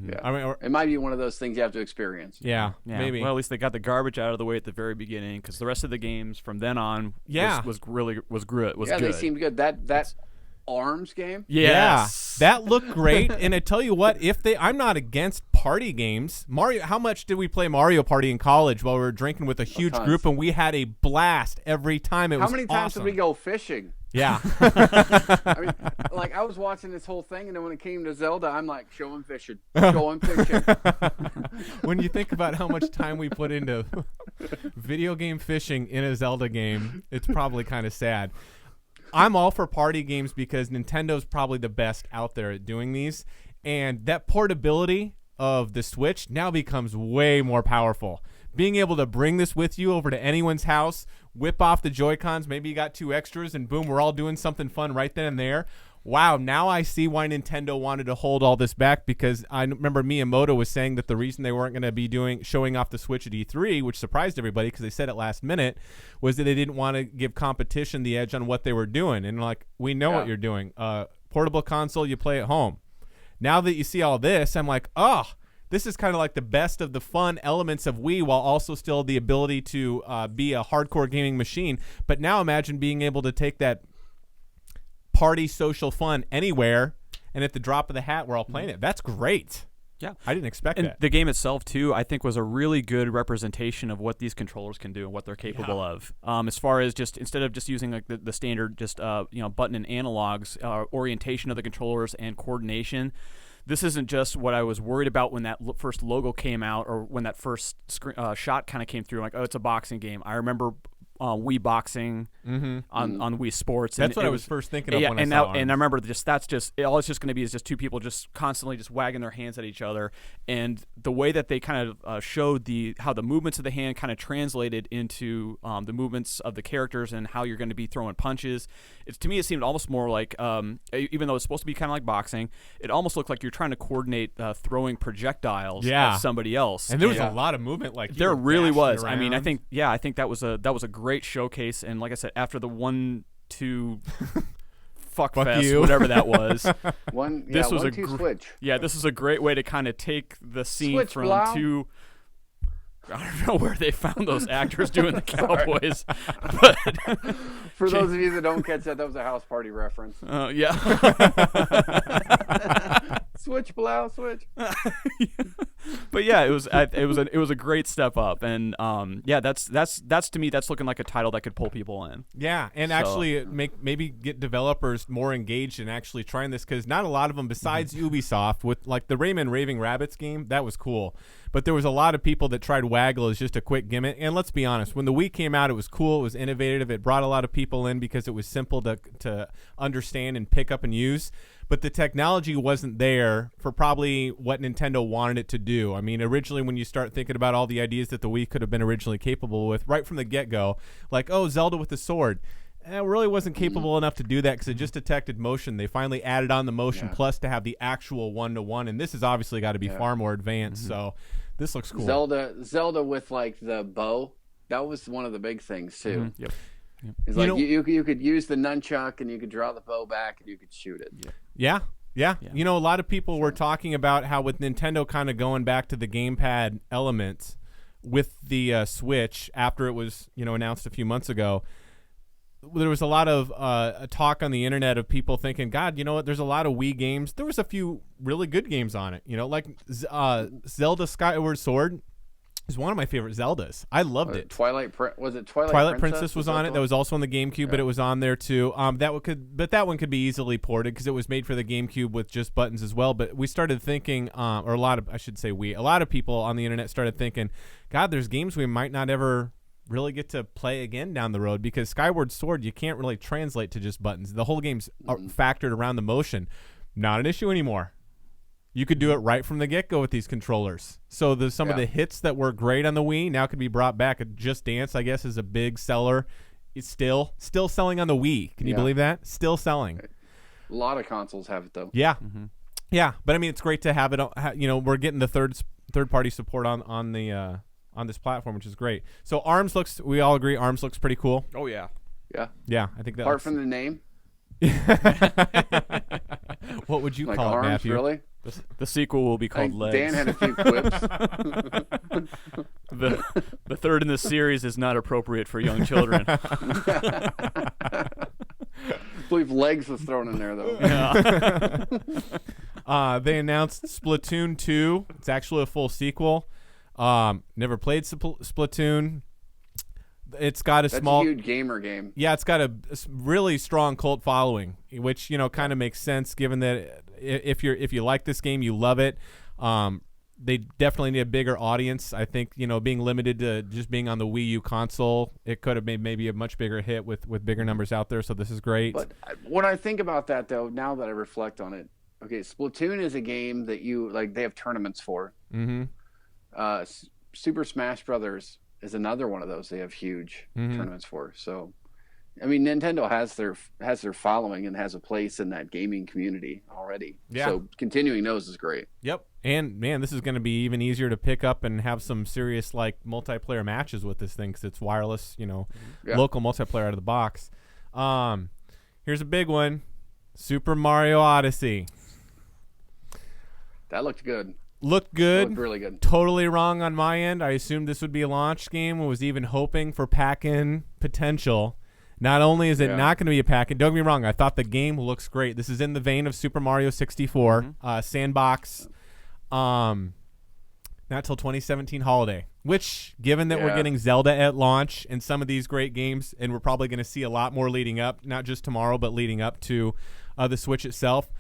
Yeah. I mean, it might be one of those things you have to experience. Yeah, maybe. Well, at least they got the garbage out of the way at the very beginning, because the rest of the games from then on was good. They seemed good. That ARMS game. Yes. Yeah, that looked great. And I tell you what, I'm not against party games. Mario. How much did we play Mario Party in college while we were drinking with a huge group, and we had a blast every time? It was How many times did we go fishing? Yeah. I mean, like, I was watching this whole thing, and then when it came to Zelda, I'm like, show him fishing. Show him fishing. When you think about how much time we put into video game fishing in a Zelda game, it's probably kind of sad. I'm all for party games because Nintendo's probably the best out there at doing these. And that portability of the Switch now becomes way more powerful. Being able to bring this with you over to anyone's house, whip off the Joy-Cons, maybe you got 2 extras, and boom, we're all doing something fun right then and there. Wow, now I see why Nintendo wanted to hold all this back, because I remember Miyamoto was saying that the reason they weren't going to be showing off the Switch at E3, which surprised everybody because they said it last minute, was that they didn't want to give competition the edge on what they were doing. And like, we know what you're doing. Portable console, you play at home. Now that you see all this, I'm like, oh, this is kind of like the best of the fun elements of Wii, while also still the ability to be a hardcore gaming machine. But now imagine being able to take that party social fun anywhere, and at the drop of the hat, we're all playing it. That's great. Yeah. I didn't expect that. The game itself, too, I think was a really good representation of what these controllers can do and what they're capable of. As far as just, instead of just using like the standard just button and analogs, orientation of the controllers and coordination. This isn't just what I was worried about when that first logo came out, or when that first shot kind of came through. I'm like, oh, it's a boxing game. I remember Wii Boxing on Wii Sports. That's what I was first thinking of when I saw it. And I remember all it's just going to be is just two people just constantly just wagging their hands at each other. And the way that they kind of showed how the movements of the hand kind of translated into the movements of the characters and how you're going to be throwing punches. To me, it seemed almost more like, even though it's supposed to be kind of like boxing, it almost looked like you're trying to coordinate throwing projectiles at somebody else. And there was a lot of movement. Like there really was. Around. I mean, I think that was a great showcase. And like I said, after the 1-2 fuck fest, whatever that was, this was switch. Yeah, this is a great way to kind of take the scene switch from blow. two. I don't know where they found those actors doing the cowboys, but for those of you that don't catch that was a House Party reference. Yeah. Switch, blow, switch. But yeah, it was a great step up, and yeah, that's to me, that's looking like a title that could pull people in. Yeah, and actually maybe get developers more engaged in actually trying this, because not a lot of them besides Ubisoft, with like the Rayman Raving Rabbits game, that was cool, but there was a lot of people that tried Waggle as just a quick gimmick. And let's be honest, when the Wii came out, it was cool, it was innovative, it brought a lot of people in because it was simple to understand and pick up and use. But the technology wasn't there for probably what Nintendo wanted it to do. I mean, originally when you start thinking about all the ideas that the Wii could have been originally capable with, right from the get-go, like, oh, Zelda with the sword. It really wasn't capable enough to do that because it just detected motion. They finally added on the motion plus to have the actual one-to-one, and this has obviously got to be far more advanced. So this looks cool. Zelda with, like, the bow, that was one of the big things, too. Yep. It's like you could use the nunchuck and you could draw the bow back and you could shoot it. Yeah. You know, a lot of people were talking about how with Nintendo kind of going back to the gamepad elements with the Switch after it was, announced a few months ago, there was a lot of talk on the internet of people thinking, God, you know what, there's a lot of Wii games. There was a few really good games on it, like Zelda Skyward Sword is one of my favorite Zeldas. I loved it. Twilight Princess was on it. That was also on the GameCube, but it was on there too. That one could be easily ported because it was made for the GameCube with just buttons as well. But we started thinking, a lot of people on the internet started thinking, God, there's games we might not ever really get to play again down the road, because Skyward Sword you can't really translate to just buttons. The whole game's factored around the motion. Not an issue anymore. You could do it right from the get-go with these controllers. So some of the hits that were great on the Wii now could be brought back. Just Dance, I guess, is a big seller. It's still selling on the Wii. Can you believe that? Still selling. A lot of consoles have it, though. Yeah. Yeah, but I mean, it's great to have it. We're getting the third-party support on this platform, which is great. So we all agree, ARMS looks pretty cool. Oh, yeah. Yeah, I think that. Apart from the name. What would you call ARMS, it, Matthew? Really? The sequel will be called Legs. Dan had a few quips. The third in the series is not appropriate for young children. I believe Legs was thrown in there, though. Yeah. They announced Splatoon 2. It's actually a full sequel. Never played Splatoon. It's got a huge gamer game. Yeah, it's got a really strong cult following, which kind of makes sense given that if you like this game, you love it. They definitely need a bigger audience. I think being limited to just being on the Wii U console, it could have made maybe a much bigger hit with bigger numbers out there. So this is great. But when I think about that, though, now that I reflect on it, okay, Splatoon is a game that they have tournaments for. Mm-hmm. Super Smash Brothers is another one of those they have huge tournaments for. So, I mean, Nintendo has their following and has a place in that gaming community already. Yeah. So continuing those is great. Yep. And man, this is going to be even easier to pick up and have some serious multiplayer matches with this thing because it's wireless, local multiplayer out of the box. Here's a big one: Super Mario Odyssey. That looked good. Looked good. Looked really good. Totally wrong on my end. I assumed this would be a launch game. I was even hoping for pack-in potential. Not only is it not going to be a pack-in, don't get me wrong, I thought the game looks great. This is in the vein of Super Mario 64, sandbox, not till 2017 holiday, which, given that we're getting Zelda at launch and some of these great games, and we're probably going to see a lot more leading up, not just tomorrow, but leading up to the Switch itself,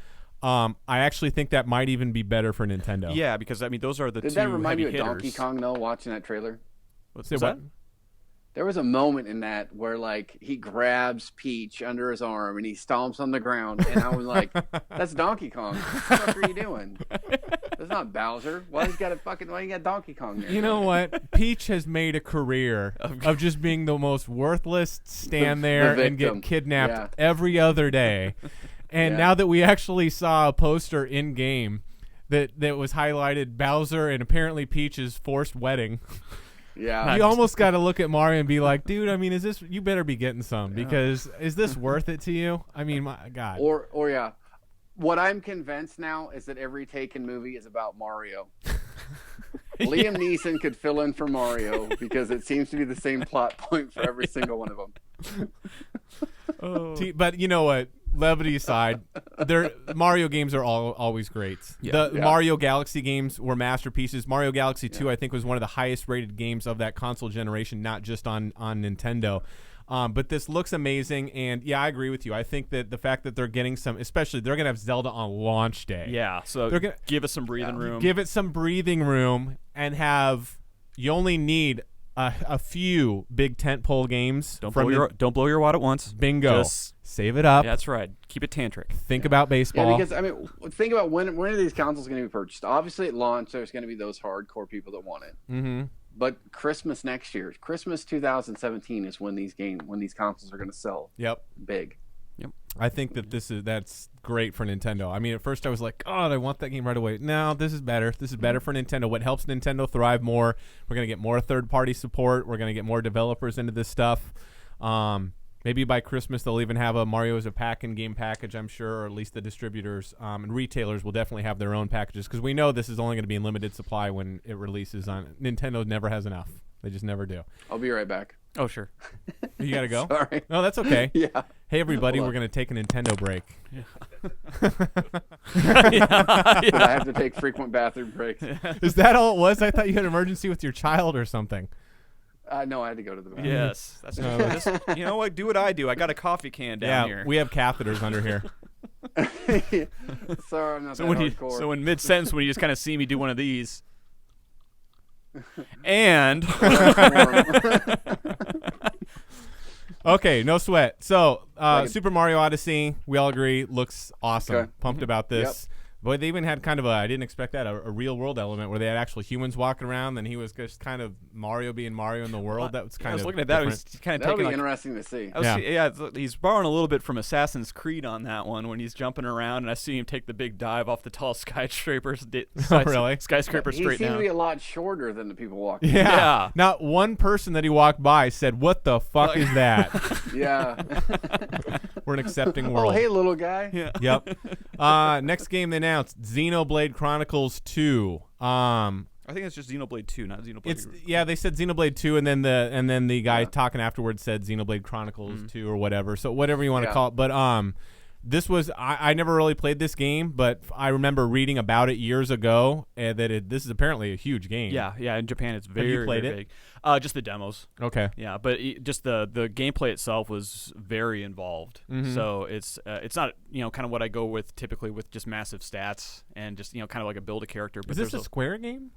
I actually think that might even be better for Nintendo. Yeah, because I mean those are the two. Did that remind you of hitters. Donkey Kong though? Watching that trailer. What's that? There was a moment in that where he grabs Peach under his arm and he stomps on the ground, and I was like, "That's Donkey Kong. What the fuck are you doing? That's not Bowser. Why you got Donkey Kong there?" You know what? Peach has made a career of just being the most worthless stand there and get kidnapped every other day. And now that we actually saw a poster in game that was highlighted Bowser and apparently Peach's forced wedding. Yeah. You almost got to look at Mario and be like, dude, I mean, you better be getting some because is this worth it to you? I mean, my God. Or what I'm convinced now is that every Taken movie is about Mario. Liam Neeson could fill in for Mario because it seems to be the same plot point for every single one of them. But you know what? Levity aside, Mario games are always great. The Mario Galaxy games were masterpieces. Mario Galaxy 2, I think, was one of the highest rated games of that console generation, not just on Nintendo. But this looks amazing, and yeah, I agree with you. I think that the fact that they're getting some, especially they're gonna have Zelda on launch day. Yeah, so they're gonna give us some breathing room. Give it some breathing room, and you only need a few big tentpole games. Don't blow your wad at once. Bingo. Just save it up. Yeah, that's right. Keep it tantric. Think about baseball. Yeah, because I mean, think about when are these consoles going to be purchased? Obviously, at launch, there's going to be those hardcore people that want it. Mm-hmm. But Christmas next year, Christmas 2017 is when these consoles are going to sell. Yep. Big. Yep. I think that that's great for Nintendo. I mean, at first I was like, God, I want that game right away. No, this is better. This is better for Nintendo. What helps Nintendo thrive more? We're gonna get more third-party support. We're gonna get more developers into this stuff. Maybe by Christmas they'll even have a Mario as a game package, I'm sure, or at least the distributors and retailers will definitely have their own packages because we know this is only going to be in limited supply when it releases. Nintendo never has enough. They just never do. I'll be right back. Oh, sure. You got to go? Sorry. No, that's okay. Yeah. Hey, everybody, we're going to take a Nintendo break. Yeah. I have to take frequent bathroom breaks. Is that all it was? I thought you had an emergency with your child or something. No, I had to go to the bathroom. Yes. That's just, you know what? Do what I do. I got a coffee can down here. We have catheters under here. Sorry, I'm not so that hardcore. So in mid-sentence, when you just kind of see me do one of these, and okay, no sweat. So Super Mario Odyssey, we all agree, looks awesome. Okay. Pumped about this. Boy, they even had kind of I didn't expect that, a real world element where they had actual humans walking around, and he was just kind of Mario being Mario in the world. That was kind of I was looking at that. It was kind of That'll taking be interesting to see. He's borrowing a little bit from Assassin's Creed on that one when he's jumping around, and I see him take the big dive off the tall skyscrapers. Really? Skyscraper straight He seemed down. to be a lot shorter than the people walking. Yeah. Not one person that he walked by said, "What the fuck is that?" Yeah. We're an accepting world. Oh, hey, little guy. Yeah. Yep. Next game they announced, Xenoblade Chronicles 2. I think it's just Xenoblade 2, not Xenoblade. They said Xenoblade 2, and then the guy talking afterwards said Xenoblade Chronicles 2 or whatever. So whatever you want to call it. But this was I never really played this game, but I remember reading about it years ago, and this is apparently a huge game. Yeah. In Japan, it's very, Have you played very it? big. Just the demos. Okay. Yeah, but just the gameplay itself was very involved. Mm-hmm. So it's not kind of what I go with typically with just massive stats and just kind of like a build a character. But Is this a Square game?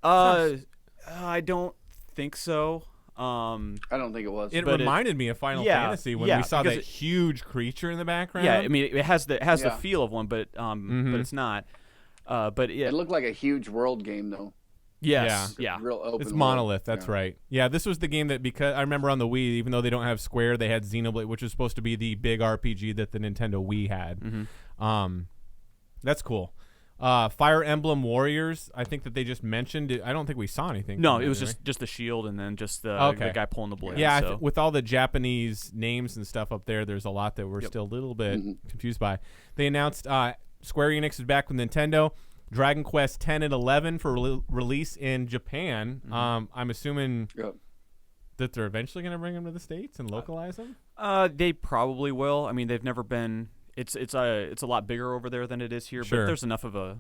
I don't think so. I don't think it was. It reminded me of Final Fantasy when we saw that huge creature in the background. Yeah, I mean it has the feel of one, but it's not. But it looked like a huge world game though. Yes. Yeah. Real open. It's Monolith. That's right. Yeah, this was the game that, because I remember on the Wii, even though they don't have Square, they had Xenoblade, which was supposed to be the big RPG that the Nintendo Wii had. Mm-hmm. That's cool. Fire Emblem Warriors, I think that they just mentioned it. I don't think we saw anything. No, it was just the shield and then just the guy pulling the blade. Yeah, with all the Japanese names and stuff up there's a lot that we're still a little bit confused by. They announced Square Enix is back with Nintendo. Dragon Quest 10 and 11 for release in Japan. I'm assuming that they're eventually going to bring them to the States and localize them. They probably will. I mean, they've never been. It's a lot bigger over there than it is here. Sure. But there's enough of a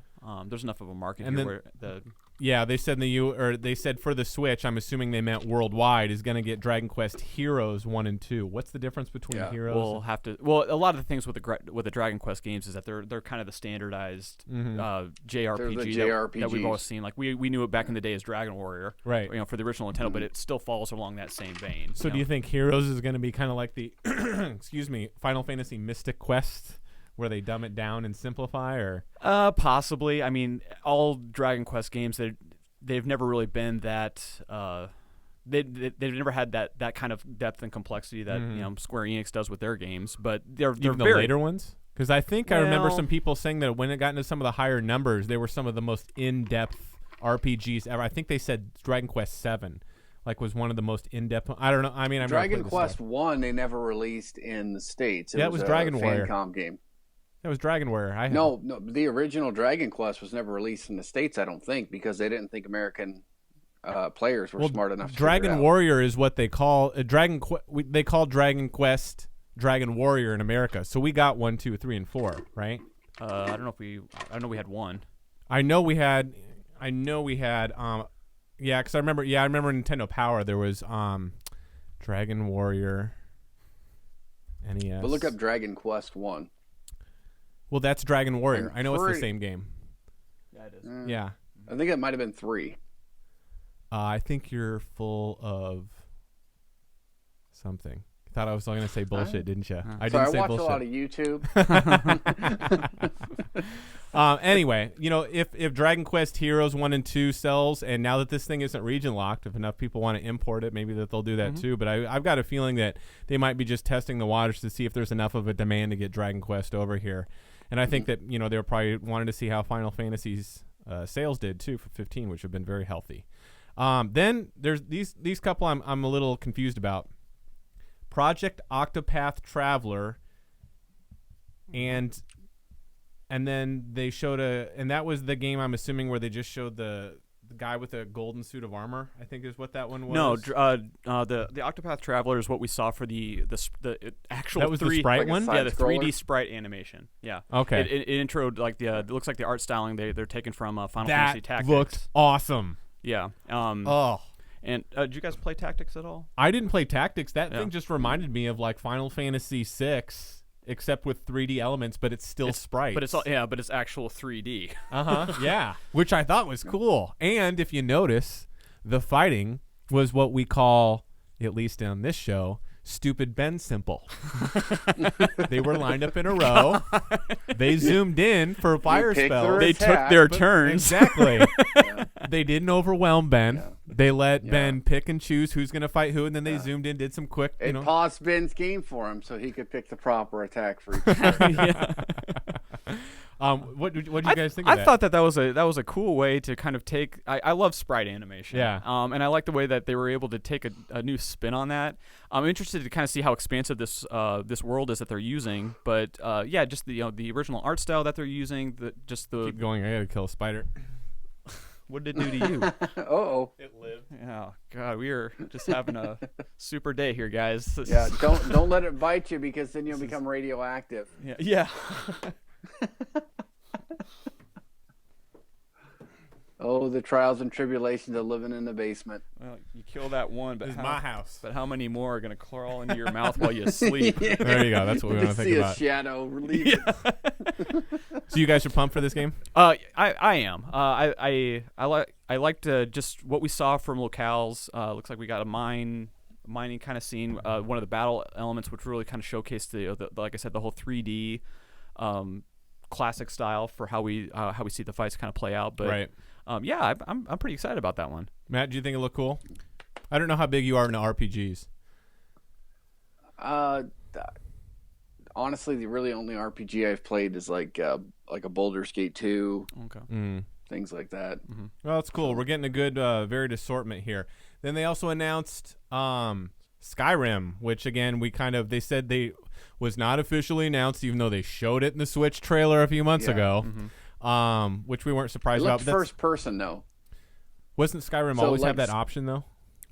market and here then, where they said they said for the Switch. I'm assuming they meant worldwide is going to get Dragon Quest Heroes 1 and 2. What's the difference between Heroes? A lot of the things with the Dragon Quest games is that they're kind of the standardized JRPG that we've always seen. Like we knew it back in the day as Dragon Warrior, right? For the original Nintendo, but it still falls along that same vein. So do you think Heroes is going to be kind of like the Final Fantasy Mystic Quest, where they dumb it down and simplify, or possibly? I mean, all Dragon Quest games, they've never really been that. They've never had that kind of depth and complexity that Square Enix does with their games. But they're even the later ones. Because I think I remember some people saying that when it got into some of the higher numbers, they were some of the most in-depth RPGs ever. I think they said Dragon Quest 7. Was one of the most in-depth. I don't know. I mean, Dragon Quest 1 they never released in the States. It was Dragon Warrior. Famicom game. That was Dragon Warrior. No, the original Dragon Quest was never released in the States, I don't think, because they didn't think American players were smart enough to Dragon figure it out. Warrior is what they call they call Dragon Quest Dragon Warrior in America. So we got 1, 2, 3, and 4, right? I don't know we had one. I know we had. Yeah, because I remember Nintendo Power. There was Dragon Warrior, NES. But look up Dragon Quest 1. Well, that's Dragon Warrior. And I know it's the 3. same game. Yeah, it is. Yeah. I think it might have been 3. I think you're full of something. Thought I was going to say bullshit, didn't you? I didn't say watch bullshit. a lot of YouTube. Anyway, if Dragon Quest Heroes 1 and 2 sells, and now that this thing isn't region locked, if enough people want to import it, maybe that they'll do that too. But I've got a feeling that they might be just testing the waters to see if there's enough of a demand to get Dragon Quest over here. And I think that they were probably wanting to see how Final Fantasy's sales did too for 15, which have been very healthy. Then there's these couple I'm a little confused about. Project Octopath Traveler, and then they showed and that was the game I'm assuming where they just showed the guy with a golden suit of armor, I think is what that one was. No, the Octopath Traveler is what we saw for the actual that was the sprite one. Yeah, the 3D sprite animation. Yeah. Okay. It introed it looks like the art styling they're taken from Final that Fantasy Tactics. Looked awesome. Yeah. And did you guys play Tactics at all? I didn't play Tactics. That thing just reminded me of like Final Fantasy VI, except with 3D elements, but it's still sprites. But it's actual 3D. Yeah, which I thought was cool. And if you notice, the fighting was what we call, at least on this show, Stupid Ben Simple. They were lined up in a row. They zoomed in for fire spells. They took their turns. Exactly. They didn't overwhelm Ben. Yeah. They let Ben pick and choose who's going to fight who, and then they zoomed in, did some quick. It paused Ben's game for him so he could pick the proper attack for each player. What did you guys think of that? I thought that was a cool way to kind of take. I love sprite animation. Yeah. And I like the way that they were able to take a new spin on that. I'm interested to kind of see how expansive this world is that they're using. But just the original art style that they're using. Keep going. I gotta kill a spider. What did it do to you? Uh-oh. It lived. Oh God, we are just having a super day here, guys. Yeah, don't let it bite you because then you'll become radioactive. Yeah. Oh, the trials and tribulations of living in the basement. Well, you kill that one, but this is my house. But how many more are going to crawl into your mouth while you sleep? Yeah. There you go. That's what we want to think about. See a shadow relief. So you guys are pumped for this game? I am. I liked just what we saw from locales. Looks like we got a mining kind of scene. One of the battle elements, which really kind of showcased the like I said, the whole 3D classic style for how we see the fights kind of play out. But right. I'm pretty excited about that one. Matt, do you think it looked cool? I don't know how big you are into RPGs. Honestly, the really only RPG I've played is like a Baldur's Gate 2. Okay. Things like that. Mm-hmm. Well, it's cool. We're getting a good varied assortment here. Then they also announced Skyrim, which again they said they was not officially announced, even though they showed it in the Switch trailer a few months ago. Mm-hmm. Which we weren't surprised about. First person though. Wasn't Skyrim always have that option though?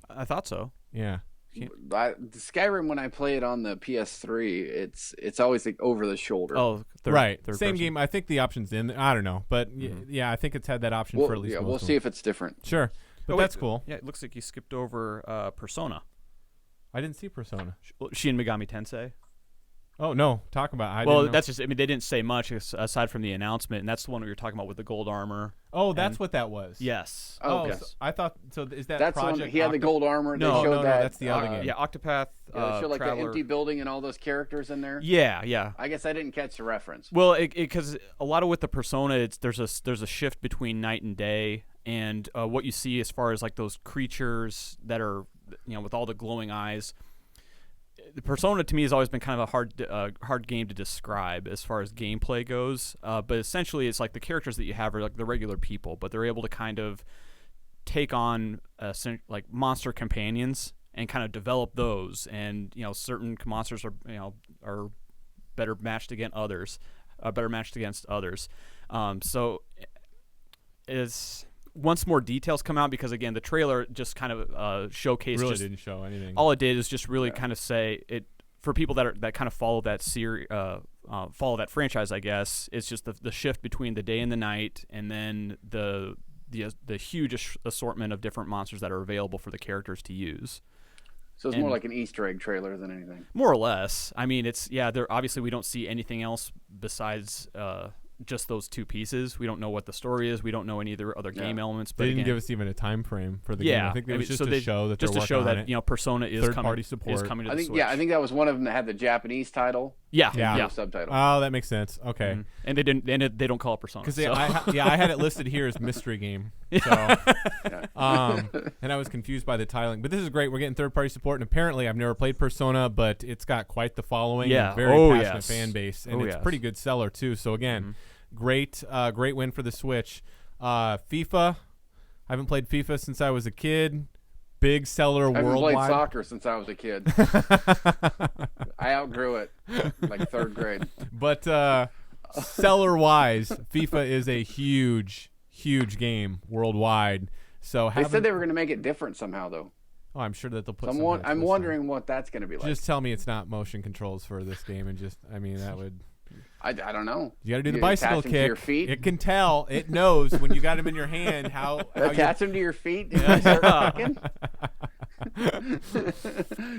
I thought so. Yeah. Skyrim, when I play it on the PS3, it's always like over the shoulder. Oh, right. Same game. I think the option's in. I don't know, but I think it's had that option for at least. Yeah, we'll see if it's different. Sure, but that's cool. Yeah, it looks like you skipped over Persona. I didn't see Persona. Shin Megami Tensei. Oh no, talk about. That's just. I mean, they didn't say much aside from the announcement, and that's the one we were talking about with the gold armor. Oh, that's what that was. Yes. Oh, yes. So I thought. So is that that's Project? The one, he had the gold armor. No, that's the other game. Yeah, Octopath. They showed like the empty building and all those characters in there. Yeah. I guess I didn't catch the reference. Well, because a lot of with the Persona, there's a shift between night and day, and what you see as far as like those creatures that are with all the glowing eyes. The Persona to me has always been kind of a hard game to describe as far as gameplay goes. But essentially, it's like the characters that you have are like the regular people, but they're able to kind of take on like monster companions and kind of develop those. And certain monsters are better matched against others. So is. Once more details come out, because again the trailer just kind of showcased. Really didn't show anything. All it did is just really kind of say it. for people that kind of follow that follow that franchise, I guess, it's just the shift between the day and the night, and then the huge assortment of different monsters that are available for the characters to use. So it's more like an Easter egg trailer than anything. More or less. I mean, there obviously we don't see anything else besides just those two pieces. We don't know what the story is. We don't know any other game elements. But they didn't give us even a time frame for the game. I think it was just to show that they're working on it. Persona is third-party support. Is coming to the Switch. I think that was one of them that had the Japanese title. Yeah. Subtitle. Oh, that makes sense. Okay. Mm-hmm. And they didn't. And they don't call it Persona. Because I had it listed here as mystery game. So, and I was confused by the titling. But this is great. We're getting third-party support, and apparently I've never played Persona, but it's got quite the following. Yeah. And very passionate fan base, and it's a pretty good seller too. So again, great win for the Switch. FIFA. I haven't played FIFA since I was a kid. Big seller worldwide. I haven't played soccer since I was a kid. I outgrew it, like third grade. But seller-wise, FIFA is a huge game worldwide. So they said they were going to make it different somehow, though. Oh, I'm sure that they'll put. I'm wondering what that's going to be like. Just tell me it's not motion controls for this game, and that would. I don't know. You got to do the bicycle kick. To your feet? It can tell. It knows when you got him in your hand how attach him to your feet. And you start kicking?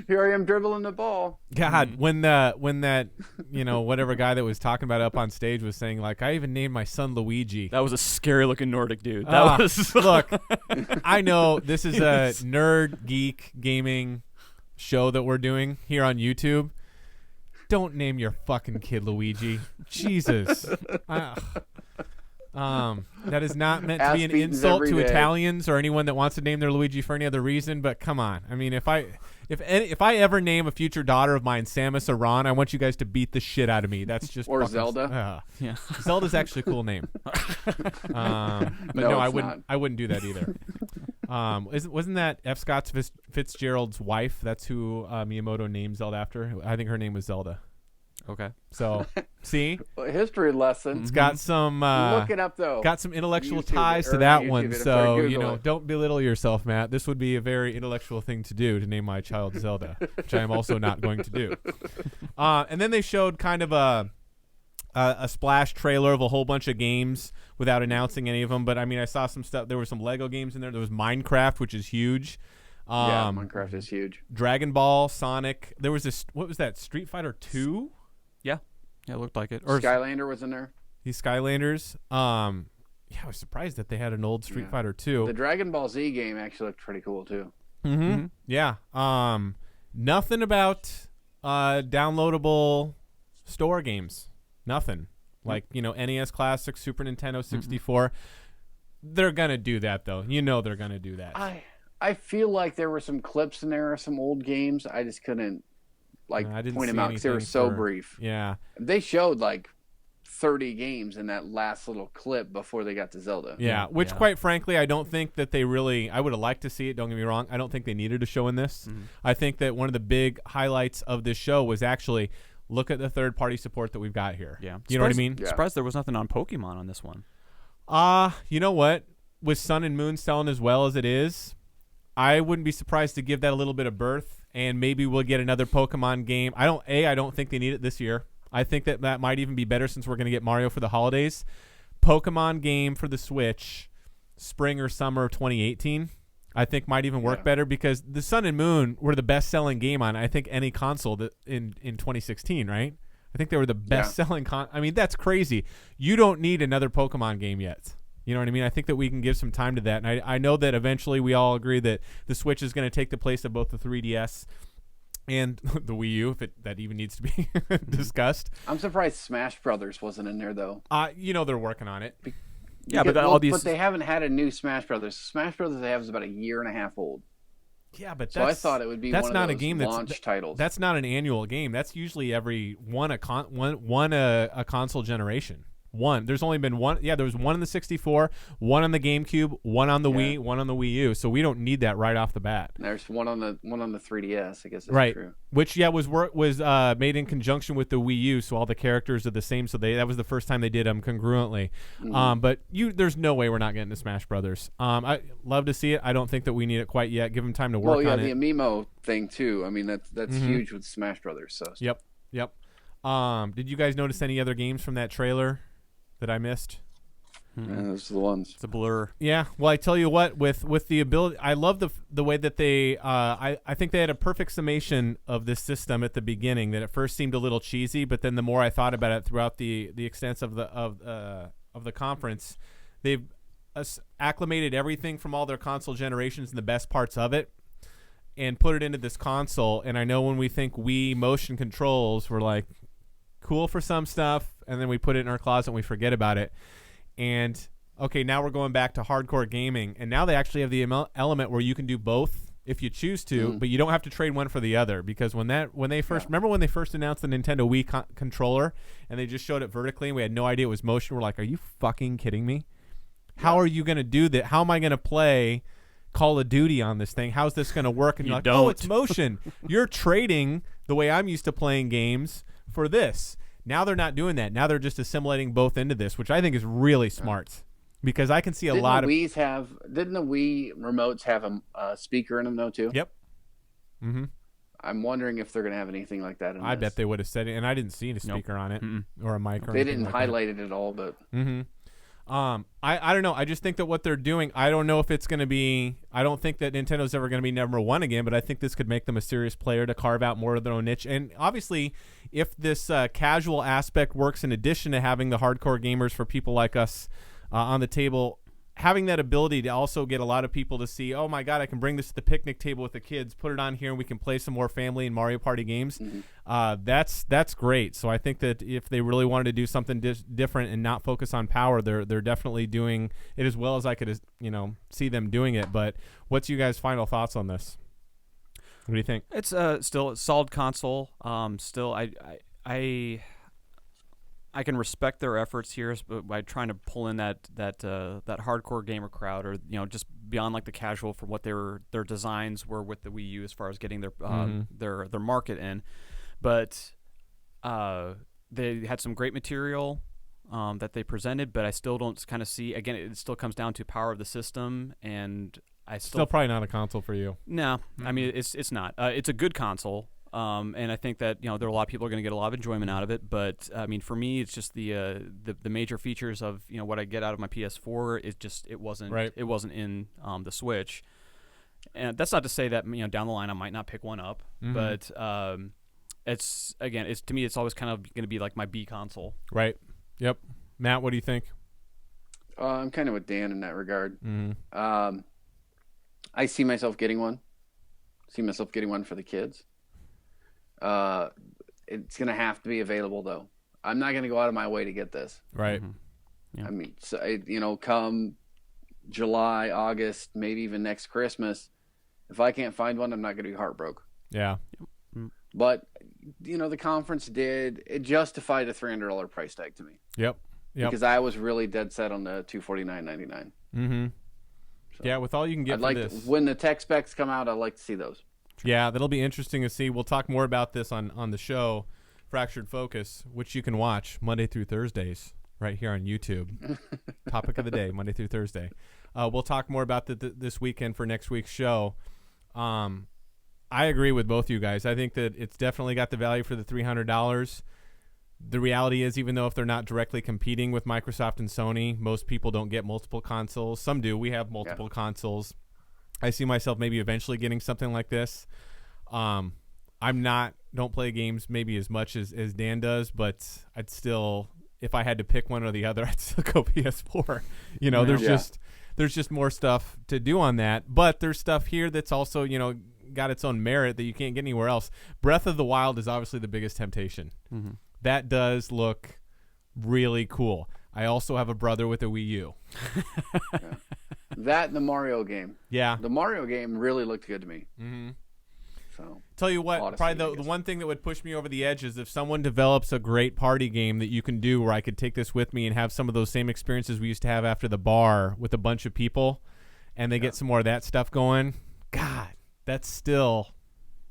Here I am dribbling the ball. God, when that whatever guy that was talking about it up on stage was saying, like, I even named my son Luigi. That was a scary looking Nordic dude. That was look. I know this is a nerd geek gaming show that we're doing here on YouTube. Don't name your fucking kid Luigi. Jesus. That is not meant to be an insult to Italians or anyone that wants to name their Luigi for any other reason, but come on. I mean, if I ever name a future daughter of mine Samus Aran, I want you guys to beat the shit out of me. That's just or Zelda. Yeah. Zelda's actually a cool name. But no, I wouldn't do that either. Wasn't that F. Scott Fitzgerald's wife? That's who Miyamoto named Zelda after. I think her name was Zelda. Okay. So, see? History lesson. It's got some look it up though. Got some intellectual ties to that one. So, don't belittle yourself, Matt. This would be a very intellectual thing to do, to name my child Zelda, which I am also not going to do. And then they showed kind of a splash trailer of a whole bunch of games without announcing any of them. But I mean, I saw some stuff. There were some Lego games in there. There was Minecraft, which is huge. Minecraft is huge. Dragon Ball, Sonic. There was this. What was that? Street Fighter 2? Yeah, it looked like it. Or Skylander was in there. These Skylanders. I was surprised that they had an old Street Fighter 2. The Dragon Ball Z game actually looked pretty cool too. Mm-hmm. Yeah. Nothing about downloadable store games. Nothing. Like, NES Classic, Super Nintendo 64. They're gonna do that though. They're gonna do that. I feel like there were some clips in there of some old games. I just couldn't point them out because they were so brief. Yeah. They showed like 30 games in that last little clip before they got to Zelda. Yeah, which quite frankly, I don't think that they really. I would have liked to see it. Don't get me wrong. I don't think they needed to show in this. I think that one of the big highlights of this show was actually look at the third-party support that we've got here. Yeah, you know what I mean. Yeah. Surprised there was nothing on Pokemon on this one. You know what? With Sun and Moon selling as well as it is, I wouldn't be surprised to give that a little bit of birth, and maybe we'll get another Pokemon game. I don't think they need it this year. I think that might even be better since we're going to get Mario for the holidays. Pokemon game for the Switch, spring or summer of 2018, I think might even work better because the Sun and Moon were the best-selling game on, I think, any console in 2016, right? I think they were the best-selling I mean, that's crazy. You don't need another Pokemon game yet. You know what I mean? I think that we can give some time to that. And I know that eventually we all agree that the Switch is going to take the place of both the 3DS and the Wii U, if that even needs to be discussed. I'm surprised Smash Brothers wasn't in there, though. They're working on it. But they haven't had a new Smash Brothers. Smash Brothers they have is about a year and a half old. Yeah, but I thought it would be that's one not of those a game launch titles. That's not an annual game. That's usually every one a console generation. One. There's only been one. Yeah, there was one on the 64, one on the GameCube, one on the Wii, one on the Wii U. So we don't need that right off the bat. There's one on the 3DS. I guess that's right. true. Which was made in conjunction with the Wii U, so all the characters are the same. So that was the first time they did them congruently. But there's no way we're not getting to Smash Brothers. I love to see it. I don't think that we need it quite yet. Give them time to work on it. Well, yeah, the Amiibo thing too. I mean, that's huge with Smash Brothers. So Yep. Did you guys notice any other games from that trailer that I missed? Yeah, those are the ones. It's a blur. Yeah. Well, I tell you what, with the ability, I love the way that they. I think they had a perfect summation of this system at the beginning. That at first seemed a little cheesy, but then the more I thought about it throughout the extent of the conference, they've acclimated everything from all their console generations and the best parts of it, and put it into this console. And I know when we think Wii motion controls, we're like, cool for some stuff, and then we put it in our closet and we forget about it. And okay, now we're going back to hardcore gaming, and now they actually have the element where you can do both if you choose to, but you don't have to trade one for the other. Because when they first announced the Nintendo Wii controller and they just showed it vertically and we had no idea it was motion, we're like, are you fucking kidding me? How are you going to do that? How am I going to play Call of Duty on this thing? How's this going to work? And you're like, oh, it's motion. You're trading the way I'm used to playing games for this. Now they're not doing that. Now they're just assimilating both into this, which I think is really smart, because I can see a lot of. Didn't the Wii remotes have a speaker in them though too? Yep. Mm-hmm. I'm wondering if they're going to have anything like that. I bet they would have said it, and I didn't see a speaker on it or a mic. Or they didn't like highlight it at all, but. I don't know. I just think that what they're doing, I don't know if it's going to be. I don't think that Nintendo's ever going to be number one again, but I think this could make them a serious player to carve out more of their own niche. And obviously, if this casual aspect works in addition to having the hardcore gamers for people like us on the table, having that ability to also get a lot of people to see, oh my God, I can bring this to the picnic table with the kids, put it on here, and we can play some more family and Mario Party games. That's great. So I think that if they really wanted to do something different and not focus on power, they're definitely doing it as well as I could, see them doing it. But what's you guys' final thoughts on this? What do you think? It's still a solid console. Still, I can respect their efforts here by trying to pull in that hardcore gamer crowd, or just beyond like the casual, from what their designs were with the Wii U as far as getting their market in. But they had some great material that they presented, but I still don't kind of see. Again, it still comes down to power of the system, and I still probably not a console for you. No, I mean it's not. It's a good console. And I think that there are a lot of people are going to get a lot of enjoyment out of it, but I mean, for me, it's just the major features of what I get out of my PS4. It wasn't in the Switch, and that's not to say that down the line I might not pick one up, but to me it's always kind of going to be like my B console. Right. Yep. Matt, what do you think? I'm kind of with Dan in that regard. I see myself getting one. For the kids. It's going to have to be available, though. I'm not going to go out of my way to get this. Right. Yeah. I mean, so, come July, August, maybe even next Christmas, if I can't find one, I'm not going to be heartbroken. Yeah. But, the conference it justified a $300 price tag to me. Yep. Because I was really dead set on the $249.99. So yeah, with all you can get for this. When the tech specs come out, I'd like to see those. Yeah, that'll be interesting to see. We'll talk more about this on the show, Fractured Focus, which you can watch Monday through Thursdays right here on YouTube. Topic of the day, Monday through Thursday. We'll talk more about this weekend for next week's show. I agree with both you guys. I think that it's definitely got the value for the $300. The reality is, even though if they're not directly competing with Microsoft and Sony, most people don't get multiple consoles. Some do. We have multiple consoles. I see myself maybe eventually getting something like this. Don't play games maybe as much as Dan does, but I'd still, if I had to pick one or the other, I'd still go PS4. There's just more stuff to do on that, but there's stuff here that's also, got its own merit that you can't get anywhere else. Breath of the Wild is obviously the biggest temptation. That does look really cool. I also have a brother with a Wii U. That and the Mario game. Yeah. The Mario game really looked good to me. So tell you what, Odyssey, probably the one thing that would push me over the edge is if someone develops a great party game that you can do where I could take this with me and have some of those same experiences we used to have after the bar with a bunch of people, and they get some more of that stuff going. God, that's still...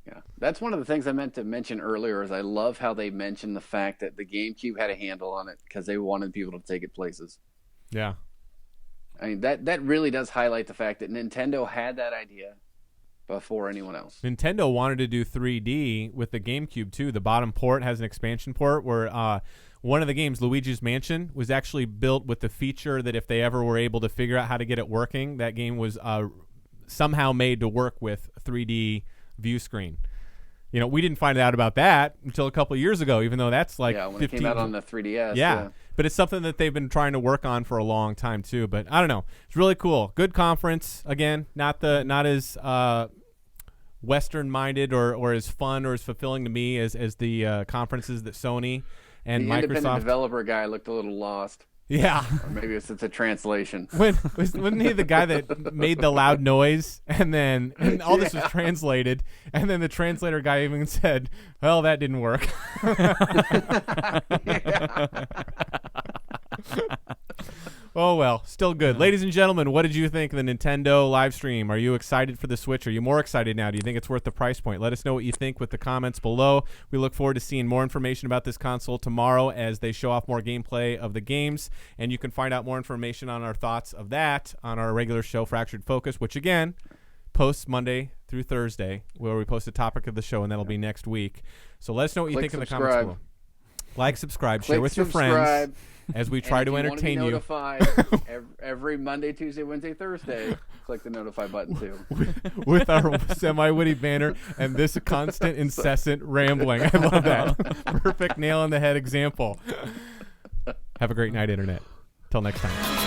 Yeah, that's one of the things I meant to mention earlier is I love how they mentioned the fact that the GameCube had a handle on it because they wanted people to take it places. Yeah. I mean, that really does highlight the fact that Nintendo had that idea before anyone else. Nintendo wanted to do 3D with the GameCube too. The bottom port has an expansion port where one of the games, Luigi's Mansion, was actually built with the feature that if they ever were able to figure out how to get it working, that game was somehow made to work with 3D view screen. You know, we didn't find out about that until a couple of years ago, even though that's like when 15 it came out on the 3DS. Yeah, but it's something that they've been trying to work on for a long time too. But I don't know, it's really cool. Good conference. Again, not as Western minded or as fun or as fulfilling to me as the conferences that Sony and the Microsoft. Independent developer guy looked a little lost. Yeah. Or maybe it's a translation. Wasn't he the guy that made the loud noise and all this was translated and then the translator guy even said, well, that didn't work. Oh, well, still good. Ladies and gentlemen, what did you think of the Nintendo live stream? Are you excited for the Switch? Are you more excited now? Do you think it's worth the price point? Let us know what you think with the comments below. We look forward to seeing more information about this console tomorrow as they show off more gameplay of the games. And you can find out more information on our thoughts of that on our regular show, Fractured Focus, which, again, posts Monday through Thursday, where we post a topic of the show, and that'll be next week. So let us know what you think in the comments below. Like, subscribe, share with your friends as we try to entertain you. Notified every Monday, Tuesday, Wednesday, Thursday. Click the notify button too. With our semi-witty banner and this constant, incessant rambling. I love that. Perfect nail on the head example. Have a great night, Internet. Till next time.